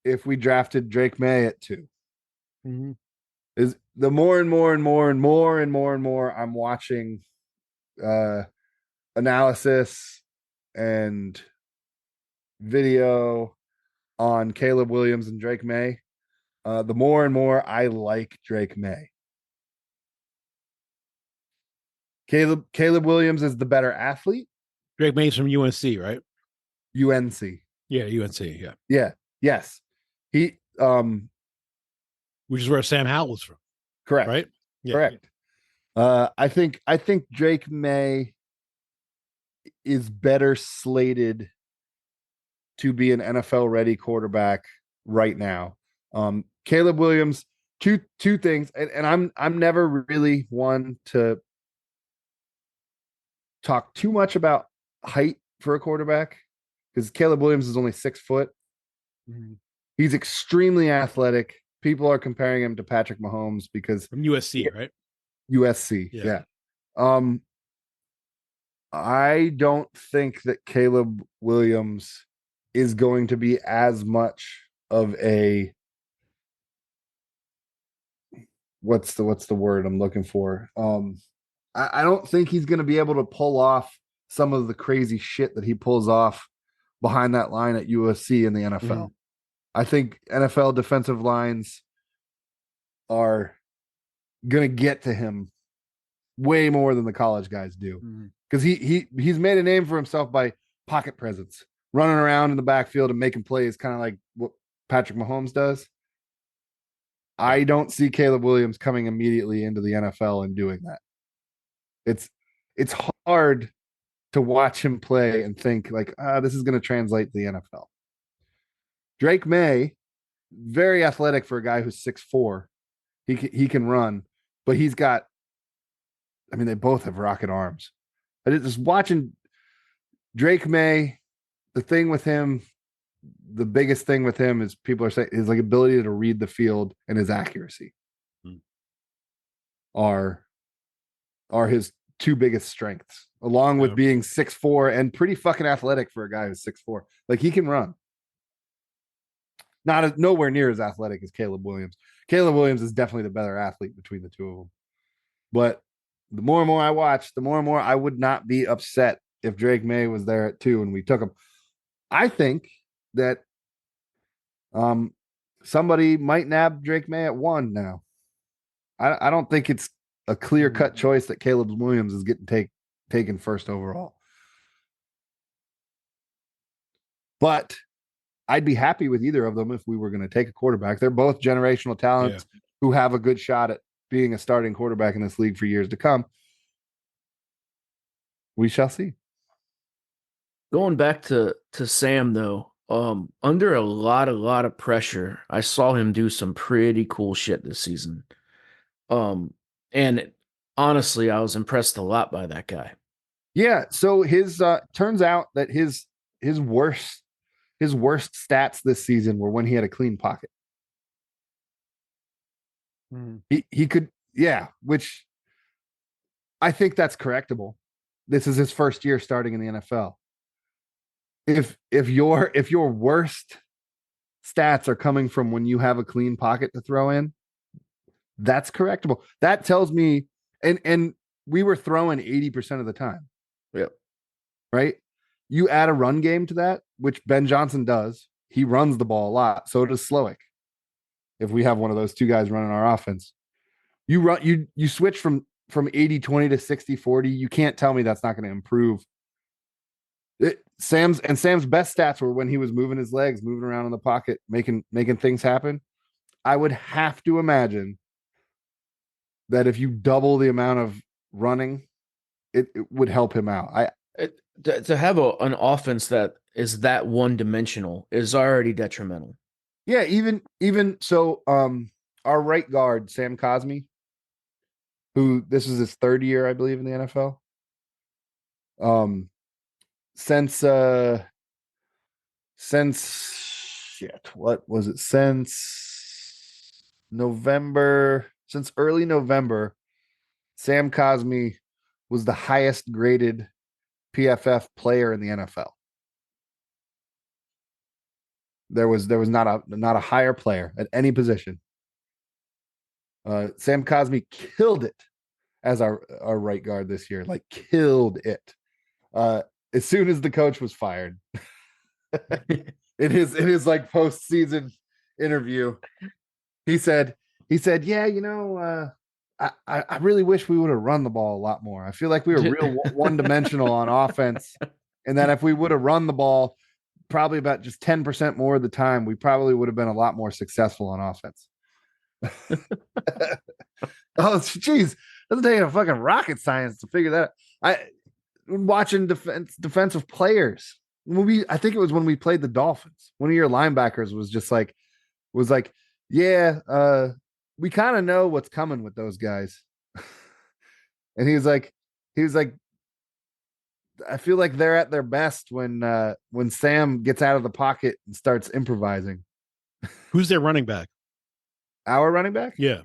if we drafted Drake May at 2. Mm-hmm. Is the more and more I'm watching analysis and video on Caleb Williams and Drake May, the more and more I like Drake May. Caleb Williams is the better athlete. Drake May's from UNC, right? UNC. Yeah, UNC. Yeah. Yeah. Yes. He which is where Sam Howell was from. Correct. Right? Yeah. Correct. I think Drake May is better slated to be an NFL ready quarterback right now. Caleb Williams, two things, and I'm never really one to talk too much about height for a quarterback because Caleb Williams is only 6 foot. Mhm. He's extremely athletic. People are comparing him to Patrick Mahomes because From USC, right? USC. Yeah. Yeah. I don't think that Caleb Williams is going to be as much of a what's the word I'm looking for? I don't think he's going to be able to pull off some of the crazy shit that he pulls off behind that line at USC in the NFL. Mhm. I think NFL defensive lines are going to get to him way more than the college guys do Mhm. because he's made a name for himself by pocket presence, running around in the backfield and making plays, kind of like what Patrick Mahomes does. I don't see Caleb Williams coming immediately into the NFL and doing that. It's hard to watch him play and think like, this is going to translate to the NFL. Drake May, very athletic for a guy who's 6'4". He can run, but he's got. I mean, they both have rocket arms. I just watching Drake May. The thing with him, the biggest thing with him is people are saying his like ability to read the field and his accuracy are his two biggest strengths, along with being 6'4" and pretty fucking athletic for a guy who's 6'4". Like he can run. Nowhere near as athletic as Caleb Williams. Caleb Williams is definitely the better athlete between the two of them. But the more and more I watch, the more and more I would not be upset if Drake May was there at 2 and we took him. I think that somebody might nab Drake May at 1 now. I don't think it's a clear-cut choice that Caleb Williams is getting taken first overall. But I'd be happy with either of them if we were going to take a quarterback. They're both generational talents who have a good shot at being a starting quarterback in this league for years to come. We shall see. Going back to Sam though, under a lot of pressure, I saw him do some pretty cool shit this season. And honestly, I was impressed a lot by that guy. Yeah, so his turns out that his worst stats this season were when he had a clean pocket. He could, which I think that's correctable. This is his first year starting in the NFL. If your worst stats are coming from when you have a clean pocket to throw in, that's correctable. That tells me, and we were throwing 80% of the time. Yep. Right? You add a run game to that, which Ben Johnson does. He runs the ball a lot. So does Slowick. If we have one of those two guys running our offense, you switch from 80-20 to 60-40. You can't tell me that's not going to improve. Sam's best stats were when he was moving his legs, moving around in the pocket, making things happen. I would have to imagine that if you double the amount of running, it would help him out. To have an offense that is that one-dimensional is already detrimental. Yeah, even so, our right guard, Sam Cosmi, who this is his 3rd year, I believe, in the NFL. Since what was it? Since early November, Sam Cosmi was the highest graded PFF player in the NFL. There was not a higher player at any position. Sam Cosmi killed it as our right guard this year, like killed it. As soon as the coach was fired, in his like postseason interview, he said, yeah, I really wish we would have run the ball a lot more. I feel like we were real one-dimensional on offense, and that if we would have run the ball probably about just 10% more of the time, we probably would have been a lot more successful on offense. Oh, geez. Doesn't take a fucking rocket science to figure that out. Watching defensive players. I think it was when we played the Dolphins. One of your linebackers was like, yeah, we kind of know what's coming with those guys. And he was like, I feel like they're at their best when Sam gets out of the pocket and starts improvising. Who's their running back? Our running back? Yeah.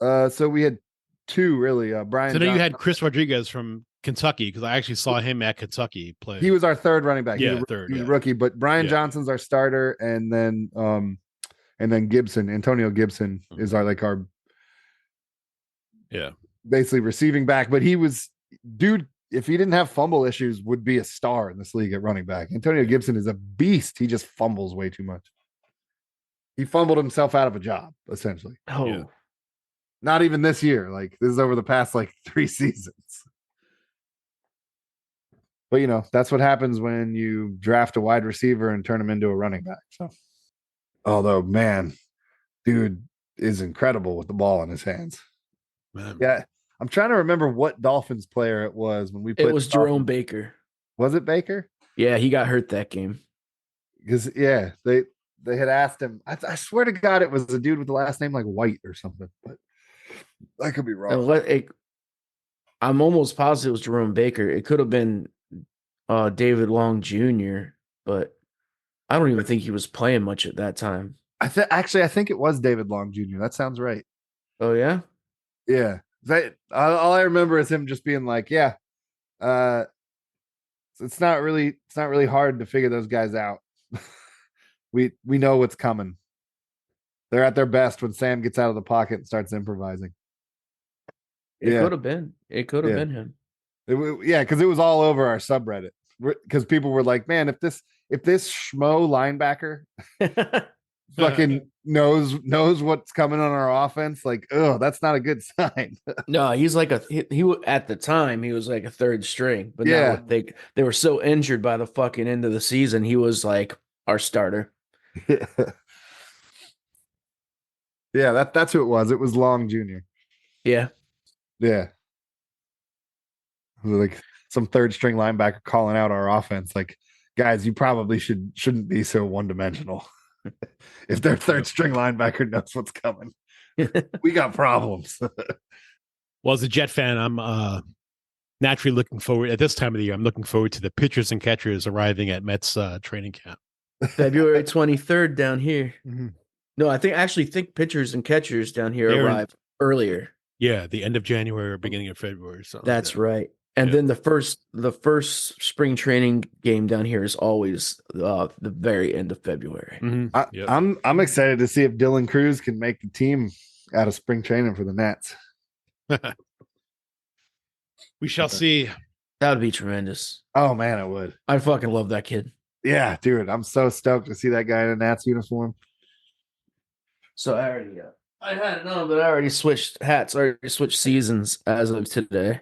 So we had two really. Brian. So then you had Chris Rodriguez from Kentucky, because I actually saw him at Kentucky play. He was our third running back. Yeah, he was third. a rookie, but Brian Johnson's our starter, and then Gibson, Antonio Gibson is our basically receiving back. But he was, dude, if he didn't have fumble issues, would be a star in this league at running back. Antonio Gibson is a beast. He just fumbles way too much. He fumbled himself out of a job, essentially. Oh, Yeah. Not even this year. Like, this is over the past 3 seasons. But that's what happens when you draft a wide receiver and turn him into a running back. So, although, man, dude is incredible with the ball in his hands. Man. Yeah, I'm trying to remember what Dolphins player it was when we played. it was Jerome Baker. Was it Baker? Yeah, he got hurt that game. Because they had asked him. I swear to God, it was a dude with the last name like White or something. But I could be wrong. I'm almost positive it was Jerome Baker. It could have been David Long Jr., but I don't even think he was playing much at that time. I think it was David Long Jr. That sounds right. Oh yeah, yeah. All I remember is him just being like, "Yeah, it's not really hard to figure those guys out. we know what's coming. They're at their best when Sam gets out of the pocket and starts improvising." It could have been. It could have been him. Because it was all over our subreddit. Because people were like, "Man, if this schmo linebacker fucking knows what's coming on our offense, that's not a good sign." No, he's like he at the time he was like a third string, but now they were so injured by the fucking end of the season. He was like our starter. Yeah, that's who it was. It was Long Jr. Yeah. Yeah. Like some third string linebacker calling out our offense. Like, guys, you probably shouldn't be so one-dimensional. If their third string linebacker knows what's coming, we got problems. Well, as a Jet fan, I'm naturally looking forward at this time of the year. I'm looking forward to the pitchers and catchers arriving at Mets training camp. February 23rd down here. Mm-hmm. No, I think pitchers and catchers down here arrive earlier. Yeah, the end of January or beginning of February. So that's right. And then the first spring training game down here is always the very end of February. Mm-hmm. I'm excited to see if Dylan Cruz can make the team out of spring training for the Nets. We shall see. That would be tremendous. Oh man, it would. I fucking love that kid. Yeah, dude, I'm so stoked to see that guy in a Nats uniform. So I had it on, but I already switched hats. I already switched seasons as of today.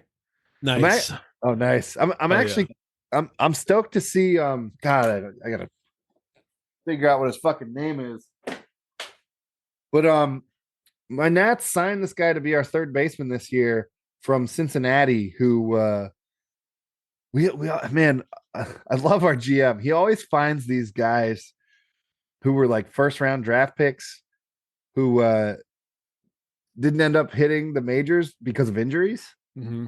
Nice. Nice. I'm stoked to see. God, I gotta figure out what his fucking name is. But my Nats signed this guy to be our third baseman this year from Cincinnati. Who I love our GM. He always finds these guys who were like first round draft picks who didn't end up hitting the majors because of injuries. Mm-hmm.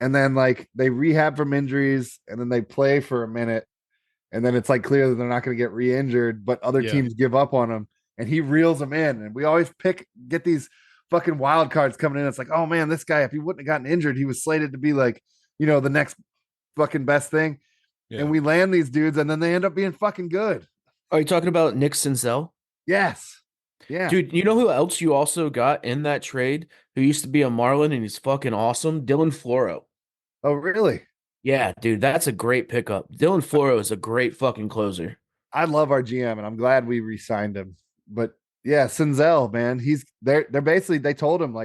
And then they rehab from injuries and then they play for a minute. And then it's clear that they're not going to get re-injured, but other teams give up on them and he reels them in. And we always get these fucking wild cards coming in. It's like, oh man, this guy, if he wouldn't have gotten injured, he was slated to be the next fucking best thing. Yeah. And we land these dudes and then they end up being fucking good. Are you talking about Nick Senzel? Yes. Yeah. Dude, you know who else you also got in that trade who used to be a Marlin and he's fucking awesome? Dylan Floro. Oh, really? Yeah, dude, that's a great pickup. Dylan Floro is a great fucking closer. I love our GM and I'm glad we re-signed him. But yeah, Senzel, man, they're basically, they told him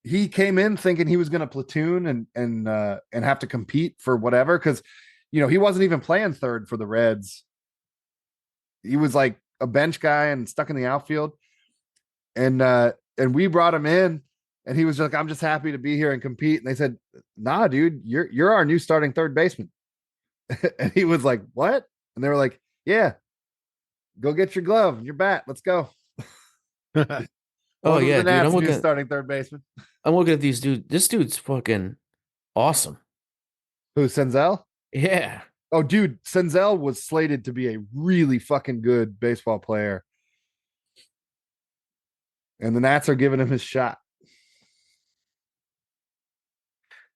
he came in thinking he was going to platoon and have to compete for whatever. Cause he wasn't even playing third for the Reds. He was a bench guy and stuck in the outfield. And we brought him in And he was like, I'm just happy to be here and compete. And they said, nah, dude, you're our new starting third baseman. And he was like, what? And they were like, yeah, go get your glove and your bat. Let's go. Oh yeah, dude. New starting third baseman. I'm looking at these dudes. This dude's fucking awesome. Who, Senzel? Yeah. Oh, dude, Senzel was slated to be a really fucking good baseball player. And the Nats are giving him his shot.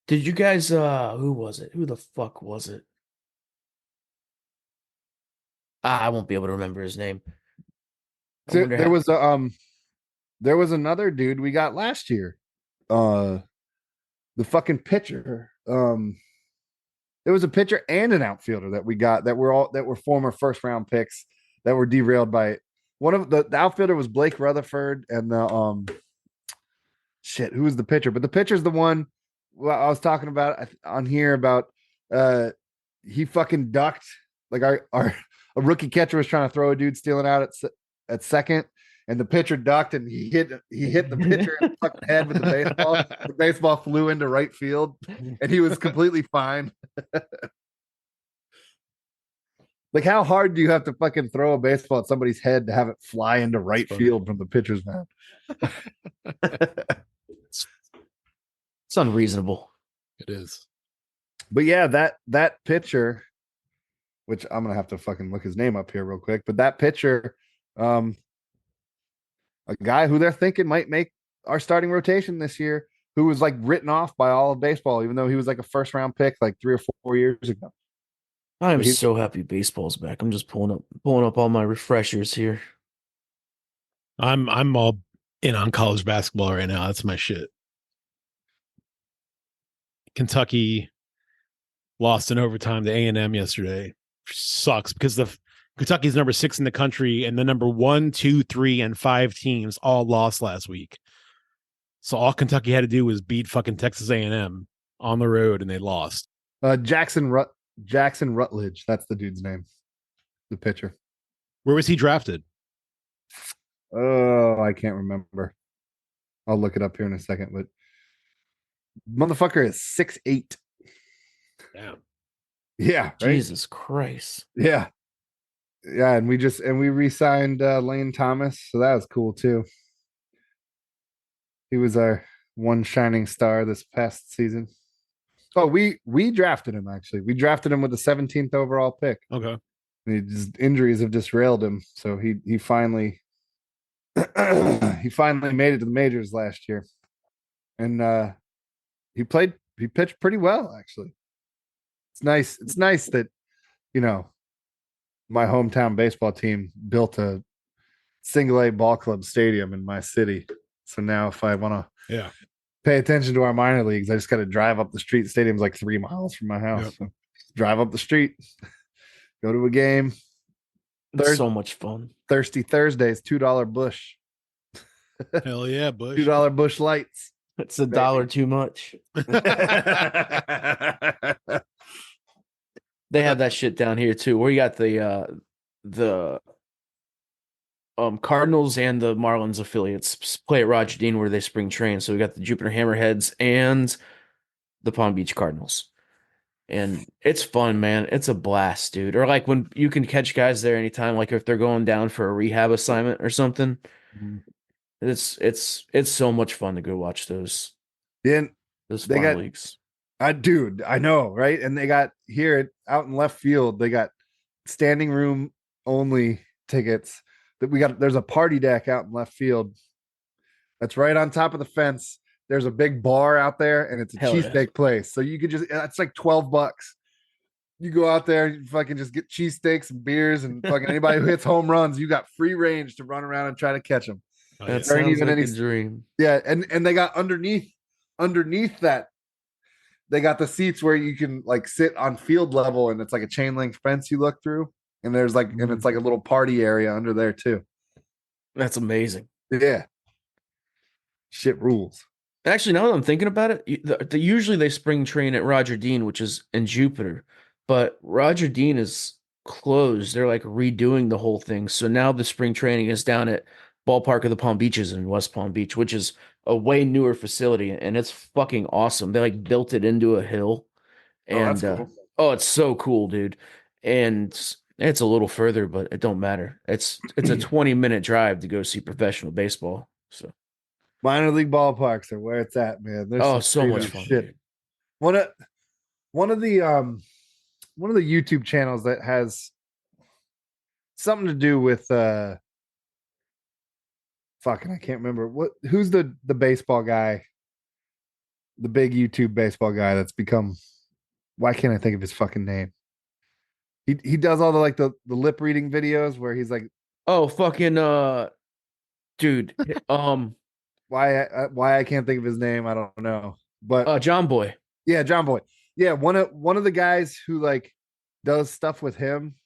Did you guys who was it? Who the fuck was it? I won't be able to remember his name. There was another dude we got last year. The fucking pitcher. There was a pitcher and an outfielder that we got that were former first round picks that were derailed by it. One of the outfielder was Blake Rutherford, and the who was the pitcher? But the pitcher's the one I was talking about on here about he fucking ducked. Like a rookie catcher was trying to throw a dude stealing out at second, and the pitcher ducked and he hit the pitcher in the fucking head with the baseball. The baseball flew into right field, and he was completely fine. Like, how hard do you have to fucking throw a baseball at somebody's head to have it fly into right field from the pitcher's mound? It's unreasonable. It is. But yeah, that pitcher, which I'm gonna have to fucking look his name up here real quick. But that pitcher, a guy who they're thinking might make our starting rotation this year, who was like written off by all of baseball, even though he was like a first round pick like 3 or 4 years ago. I'm so happy baseball's back. I'm just pulling up all my refreshers here. I'm all in on college basketball right now. That's my shit. Kentucky lost in overtime to A&M yesterday. Sucks because Kentucky's number 6 in the country, and the number 1, 2, 3, and 5 teams all lost last week. So all Kentucky had to do was beat fucking Texas A&M on the road, and they lost. Jackson Rutledge, that's the dude's name, the pitcher. Where was he drafted? Oh, I can't remember. I'll look it up here in a second, but motherfucker is 6'8". Damn. Yeah, right? Jesus Christ. Yeah, and we re-signed Lane Thomas, so that was cool too. He was our one shining star this past season. Oh, we drafted him actually. We drafted him with the 17th overall pick. Okay. Injuries have dissrailed him, so he finally he finally made it to the majors last year, and he pitched pretty well actually. It's nice that, you know, my hometown baseball team built a single A ball club stadium in my city. So now if I want to pay attention to our minor leagues, I just got to drive up the street. The stadium's like 3 miles from my house. Yep. So drive up the street, go to a game. It's so much fun. Thirsty Thursdays, $2 Bush. Hell yeah, Bush. $2 Bush Lights. It's $1 too much. They have that shit down here too. Where you got the Cardinals and the Marlins affiliates play at Roger Dean where they spring train. So we got the Jupiter Hammerheads and the Palm Beach Cardinals. And it's fun, man. It's a blast, dude. Or like when you can catch guys there anytime, like if they're going down for a rehab assignment or something. Mm-hmm. It's so much fun to go watch those. Then those farm leagues. Dude, I know, right? And they got here out in left field, they got standing room only tickets. There's a party deck out in left field that's right on top of the fence. There's a big bar out there, and it's a cheesesteak place. So you could it's like $12. You go out there, you fucking just get cheesesteaks and beers, and fucking anybody who hits home runs, you got free range to run around and try to catch them. That sounds like a dream. Yeah, and they got underneath that, they got the seats where you can like sit on field level, and it's like a chain link fence you look through, and there's like and it's like a little party area under there too. That's amazing. Yeah, shit rules. Actually, now that I'm thinking about it, usually they spring train at Roger Dean, which is in Jupiter, but Roger Dean is closed. They're like redoing the whole thing, so now the spring training is down at ballpark of the Palm Beaches in West Palm Beach, which is a way newer facility, and it's fucking awesome. They like built it into a hill, and that's cool. oh, it's so cool, dude. And it's a little further, but it don't matter. It's a 20-minute drive to go see professional baseball. So Minor league ballparks are where it's at, man. There's some so much crazy fun. shit. Dude. One of the YouTube channels that has something to do with fucking, I can't remember who's the baseball guy, the big YouTube baseball guy that's become, why can't I think of his fucking name? He does all the like the lip reading videos where he's like, oh fucking dude, why I can't think of his name, I don't know. But John Boy. Yeah, John Boy. Yeah, one of the guys who like does stuff with him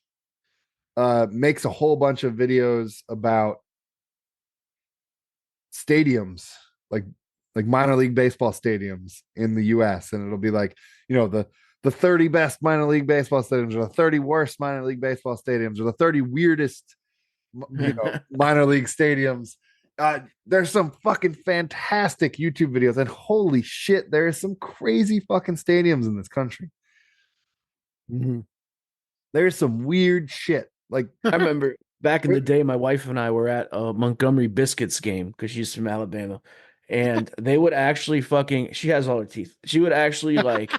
makes a whole bunch of videos about stadiums, like minor league baseball stadiums in the US, and it'll be like, you know, the 30 best minor league baseball stadiums, or the 30 worst minor league baseball stadiums, or the 30 weirdest, you know, minor league stadiums. There's some fucking fantastic YouTube videos, and holy shit, there is some crazy fucking stadiums in this country. Mm-hmm. There's some weird shit. Like, I remember back in the day, my wife and I were at a Montgomery Biscuits game because she's from Alabama, and they would actually she has all her teeth. She would actually like,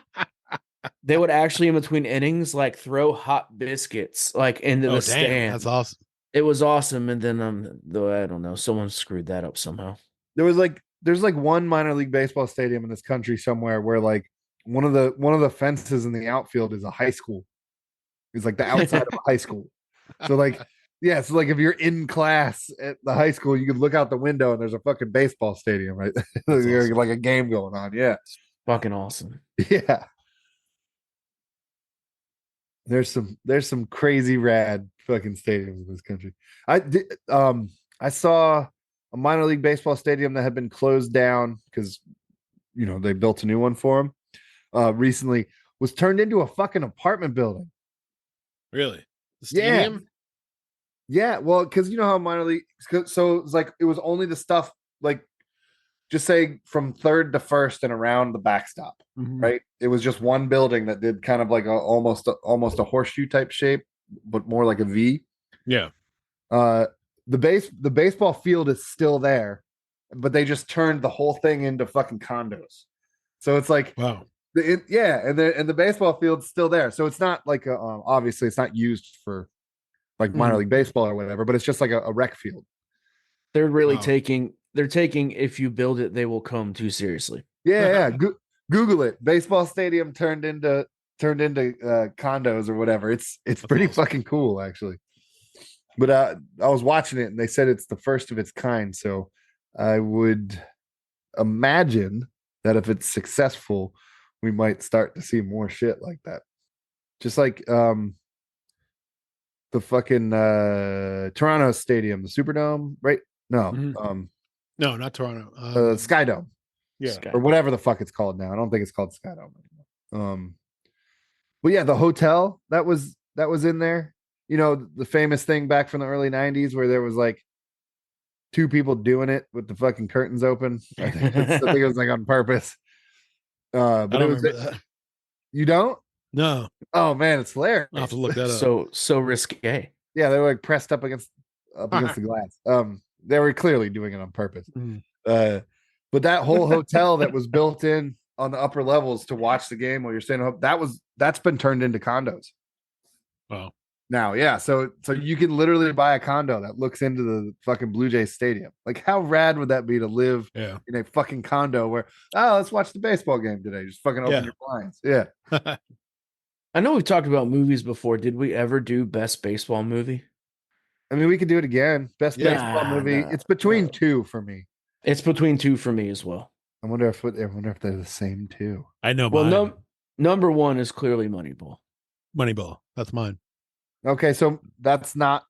they would actually in between innings like throw hot biscuits like into the stand. That's awesome. It was awesome, and then though I don't know, someone screwed that up somehow. there's like one minor league baseball stadium in this country somewhere where like one of the fences in the outfield is a high school. It's like the outside of a high school. So like, yeah, so like if you're in class at the high school, you can look out the window and there's a fucking baseball stadium, right? There's awesome. like a game going on. Yeah. Fucking awesome. Yeah. There's some crazy rad fucking stadiums in this country. I saw a minor league baseball stadium that had been closed down because, you know, they built a new one for them recently, was turned into a fucking apartment building. Really? The stadium? Yeah. Well, because you know how minor league, so it's like it was only the stuff like, just say from third to first and around the backstop, right? It was just one building that did kind of like almost a horseshoe type shape, but more like a V. Yeah. The baseball field is still there, but they just turned the whole thing into fucking condos. So it's like, wow. And the baseball field's still there. So it's not like obviously it's not used for like minor league baseball or whatever, but it's just like a rec field. They're really taking if you build it, they will come too seriously. Yeah. Google it. Baseball stadium turned into condos or whatever. It's pretty awesome. Fucking cool, actually. But I was watching it and they said it's the first of its kind. So I would imagine that if it's successful, we might start to see more shit like that. Just like the fucking Toronto stadium, the Superdome, right? No, no, not Toronto. Skydome. Yeah, or whatever the fuck it's called now. I don't think it's called Skydome anymore. But yeah, the hotel that was in there. You know, the famous thing back from the early 90s where there was like two people doing it with the fucking curtains open. I think it was like on purpose. But it was that. You don't? No. Oh man, it's hilarious. I'll have to look that up. So risque. Yeah, they were like pressed up against the glass. They were clearly doing it on purpose. But that whole hotel that was built in on the upper levels to watch the game while you're staying up, that's been turned into condos. Wow. Now, yeah, so you can literally buy a condo that looks into the fucking Blue Jays stadium. Like, how rad would that be to live in a fucking condo where, let's watch the baseball game today. Just fucking open your blinds. Yeah. I know we've talked about movies before. Did we ever do best baseball movie? I mean, we could do it again. Best baseball movie. It's between two for me. It's between two for me as well. I wonder if they're the same two. I know. Well, number one is clearly Moneyball. Moneyball. That's mine. Okay, so that's not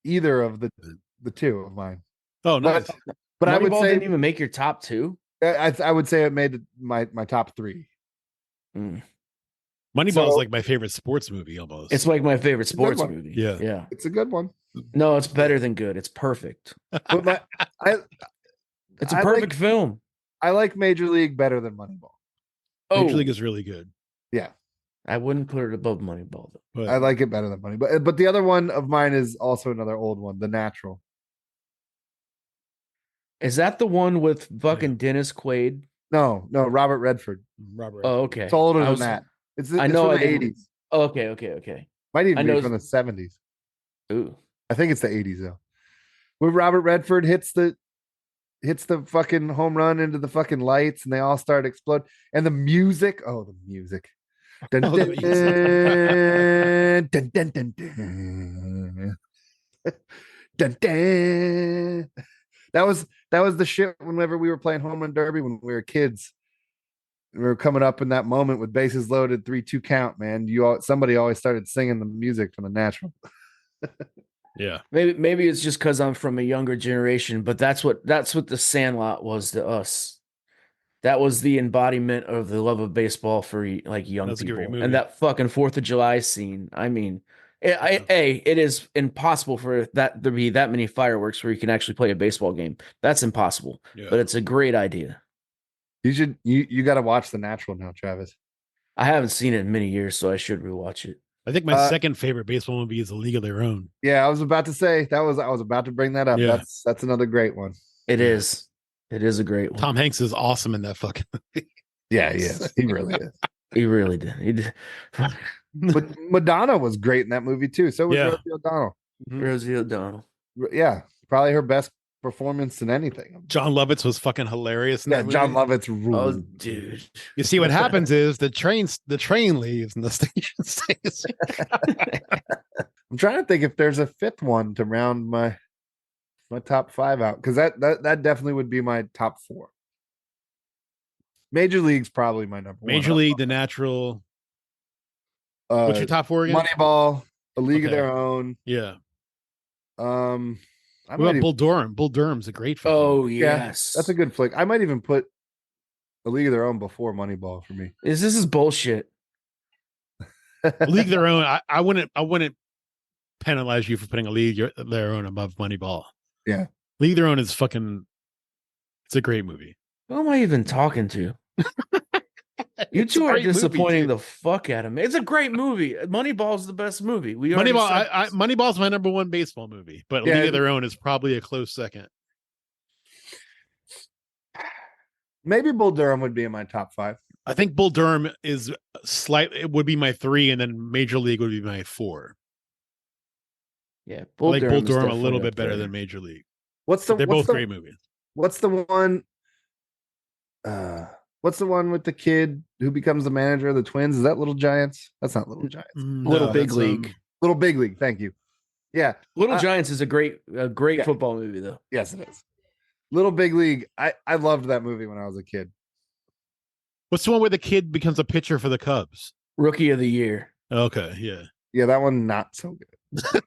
either of the two of mine. Oh, nice. But Moneyball I would say didn't even make your top two. I would say it made my top three. Moneyball is like my favorite sports movie almost. It's like my favorite sports movie. Yeah. It's a good one. No, it's better than good. It's perfect. But It's a I perfect like- film. I like Major League better than Moneyball. Major Oh, League is really good. Yeah, I wouldn't put it above Moneyball though. But I like it better than Moneyball. But the other one of mine is also another old one, The Natural. Is that the one with fucking Dennis Quaid? No, Robert Redford. Robert. Oh, okay. It's older I than was- that. It's I know from I the didn't- 80s. Oh, okay. Might even I be know- from the 70s. Ooh. I think it's the 80s though. Where Robert Redford hits the fucking home run into the fucking lights and they all start explode. And the music, the music. Dun, Oh, the dun, dun, dun, dun, dun. Dun, dun. That was the shit whenever we were playing home run derby when we were kids. We were coming up in that moment with bases loaded, 3-2 count, man. Somebody always started singing the music from The Natural. Yeah. Maybe it's just because I'm from a younger generation, but that's what the Sandlot was to us. That was the embodiment of the love of baseball for like young That's a great people. movie. And that fucking 4th of July scene. I mean, it is impossible for that to be that many fireworks where you can actually play a baseball game. That's impossible. Yeah. But it's a great idea. You got to watch The Natural now, Travis. I haven't seen it in many years, so I should rewatch it. I think my second favorite baseball movie is A League of Their Own. Yeah, I was about to say I was about to bring that up. Yeah. That's another great one. It is. It is a great one. Tom Hanks is awesome in that fucking movie. Yeah, he is. He really is. He really did. He did. But Madonna was great in that movie too. So was Yeah. Rosie O'Donnell. Rosie O'Donnell. Yeah, probably her best performance in anything. John Lovitz was fucking hilarious in Yeah, that John movie. Lovitz ruled. Oh, dude. You see what happens is the train leaves and the station stays. I'm trying to think if there's a fifth one to round my top 5 out, because that definitely would be my top 4. Major League's probably my number 1. Major League, The Natural. What's your top 4 again? Moneyball, A League of Okay. Their Own. Yeah. I What might about even- Bull Durham? Bull Durham's a great film. Oh, Yeah, yes. that's a good flick. I might even put A League of Their Own before Moneyball for me. This is bullshit. League of Their Own. I wouldn't penalize you for putting A League of Their Own above Moneyball. Yeah. League of Their Own is fucking. It's a great movie. Who am I even talking to? You It's a two are great movie, disappointing dude. the fuck out of me. It's a great movie. Moneyball's the best movie. We already Moneyball. said this. Moneyball's my number 1 baseball movie, but Yeah, League of Their Own is probably a close second. Maybe Bull Durham would be in my top 5. I think Bull Durham is slightly. It would be my 3, and then Major League would be my 4. Yeah, I like Bull Durham's Durham a definitely little up bit better there. than Major League. What's the They're what's both the, great movies. What's the one? What's the one with the kid who becomes the manager of the Twins? Is that Little Giants? That's not Little Giants. Little Big that's, League. Little Big League. Thank you. Yeah. Little I- Giants is a great Yeah. football movie though. Yes, it is. Little Big League. I loved that movie when I was a kid. What's the one where the kid becomes a pitcher for the Cubs? Rookie of the Year. Okay, yeah. Yeah, that one not so good.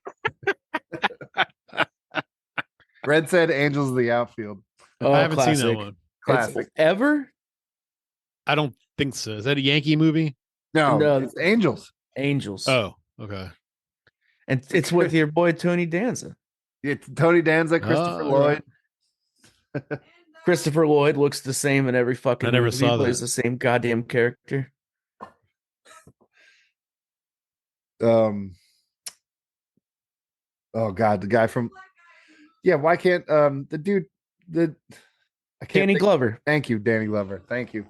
Red said Angels of the Outfield. Oh, I haven't classic. seen that one. It's Classic. ever I don't think so. Is that a Yankee movie? No, No. it's Angels. Angels. Oh, okay. And it's with your boy Tony Danza. It's Tony Danza, Christopher Oh, Lloyd. Christopher Lloyd looks the same in every fucking I never movie. saw He plays that. the same goddamn character. Oh God, the guy from why can't the dude I can't Danny think- Glover. Thank you, Danny Glover. Thank you.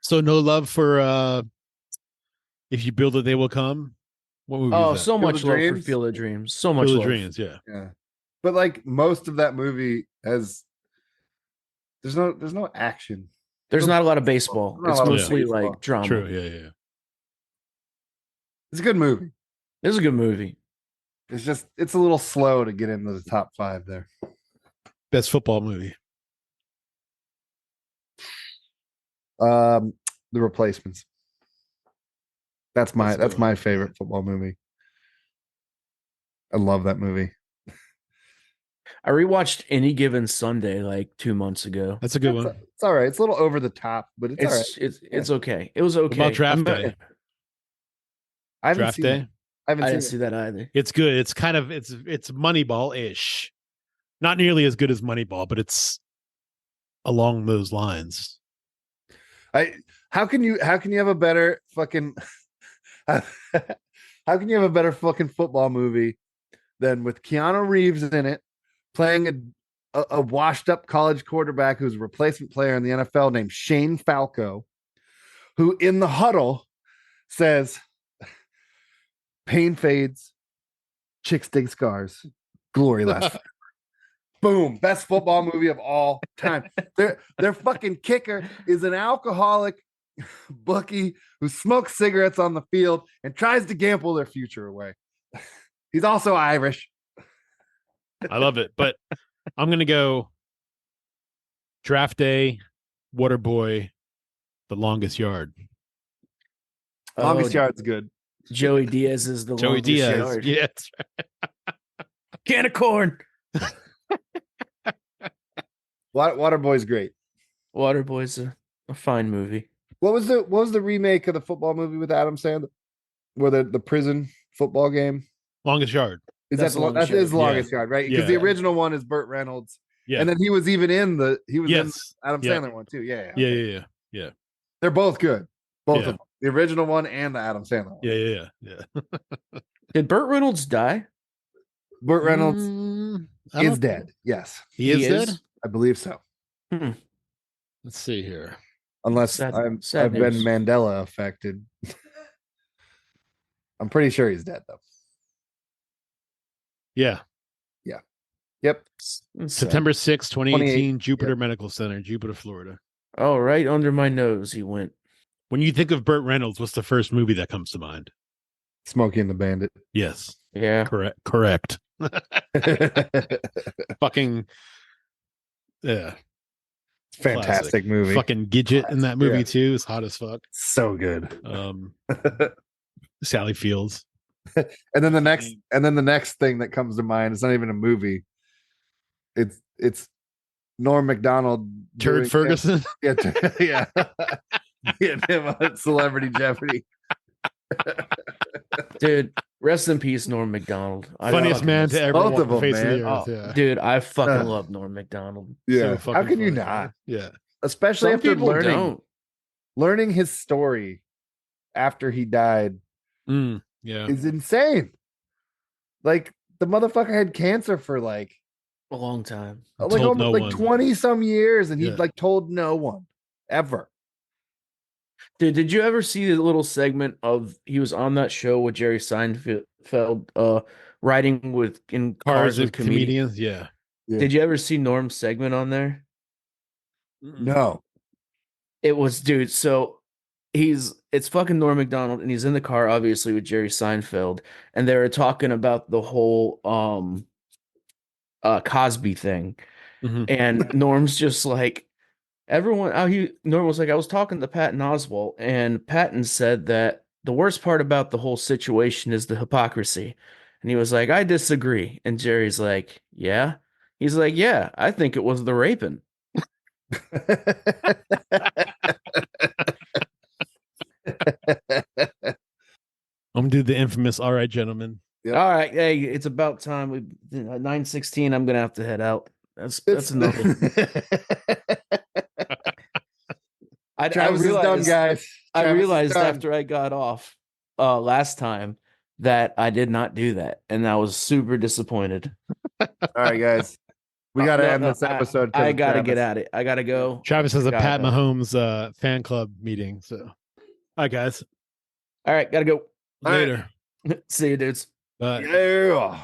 So no love for If You Build It, They Will Come. What movie Oh, is that? so Field much of love for Dreams? Field of Dreams. So much Field love. of Dreams, yeah. Yeah. But like most of that movie has there's no action. There's not a lot of baseball. Not a It's lot of mostly baseball. like drama. True, yeah. It's a good movie. It's a good movie. It's a little slow to get into the top 5 there. Best football movie. The Replacements. That's my That's a good that's my favorite football movie. I love that movie. I rewatched Any Given Sunday like 2 months ago. That's a good one. It's all right. It's a little over the top, but it's all right. It's okay. It was okay. What about Draft I'm not- Day? I haven't Draft seen Day? it. I haven't I seen didn't see that either. It's good. It's kind of it's Moneyball-ish. Not nearly as good as Moneyball, but it's along those lines. How can you have a better fucking how can you have a better fucking football movie than with Keanu Reeves in it playing a washed up college quarterback who's a replacement player in the NFL named Shane Falco, who in the huddle says, "Pain fades, chicks dig scars, glory lasts forever." Boom, best football movie of all time. Their fucking kicker is an alcoholic bookie who smokes cigarettes on the field and tries to gamble their future away. He's also Irish. I love it, but I'm gonna go Draft Day, Waterboy, The Longest Yard. Longest Yard's good. Joey Diaz is the Joey longest Diaz. yard. Yeah, that's right. Can of corn. Waterboy's great. Waterboy's a fine movie. What was the remake of the football movie with Adam Sandler? Where the prison football game? Longest Yard. That's That the Longest is Yard. the longest yard, right? Because the original one is Burt Reynolds. Yeah. And then he was even in in Adam Yeah. Sandler one too. Yeah. Yeah. They're both good. Both Yeah. of them. The original one and the Adam Sandler one. Yeah. Did Burt Reynolds die? Burt Reynolds I is don't- dead. Yes. He is dead. I believe so. Let's see here. Unless Sad I've been news. Mandela affected. I'm pretty sure he's dead though. Yeah, Yep. September 6, 2018, 28, Jupiter Medical Center, Jupiter, Florida. Oh, right under my nose he went. When you think of Burt Reynolds, what's the first movie that comes to mind? Smokey and the Bandit. Yes, Yeah. correct. Fucking yeah, Fantastic classic. movie. Fucking Gidget in that movie Yeah. too is hot as fuck. So good. Sally Fields. And then the next thing that comes to mind, it's not even a movie. It's Norm Macdonald Turd doing- Ferguson. Yeah, yeah. Getting him on Celebrity Jeopardy. Dude, rest in peace, Norm Macdonald. Funniest man to ever Both walk of the them, face of the man. earth. Oh, Yeah. dude, I fucking love Norm Macdonald. Yeah. So How fucking can you funny, not? man. Yeah. Especially Some after people don't. learning his story after he died Yeah. is insane. Like the motherfucker had cancer for like A long time. Told almost no like one. 20 some years, and he Yeah. like told no one ever. Dude, did you ever see the little segment of he was on that show with Jerry Seinfeld riding in Cars with with comedians. Yeah. Did you ever see Norm's segment on there? No. It was, dude, so it's fucking Norm Macdonald, and he's in the car obviously with Jerry Seinfeld, and they were talking about the whole Cosby thing. Mhm. And Norm's just like Norm was like, I was talking to Patton Oswalt, and Patton said that the worst part about the whole situation is the hypocrisy. And he was like, I disagree. And Jerry's like, yeah. He's like, yeah, I think it was the raping. I'm gonna do the infamous. All right, gentlemen. Yep. All right, hey, it's about time. We 9:16. I'm gonna have to head out. That's enough. I Travis is done, guys. I Travis is realized done. after I got off last time that I did not do that, and I was super disappointed. All right, guys. We got to end this episode. I gotta get at it. I gotta go. Travis has a Got Pat it. Mahomes fan club meeting. So, all right, guys. All right, gotta go. All right. Later. See you, dudes. Bye. Yeah.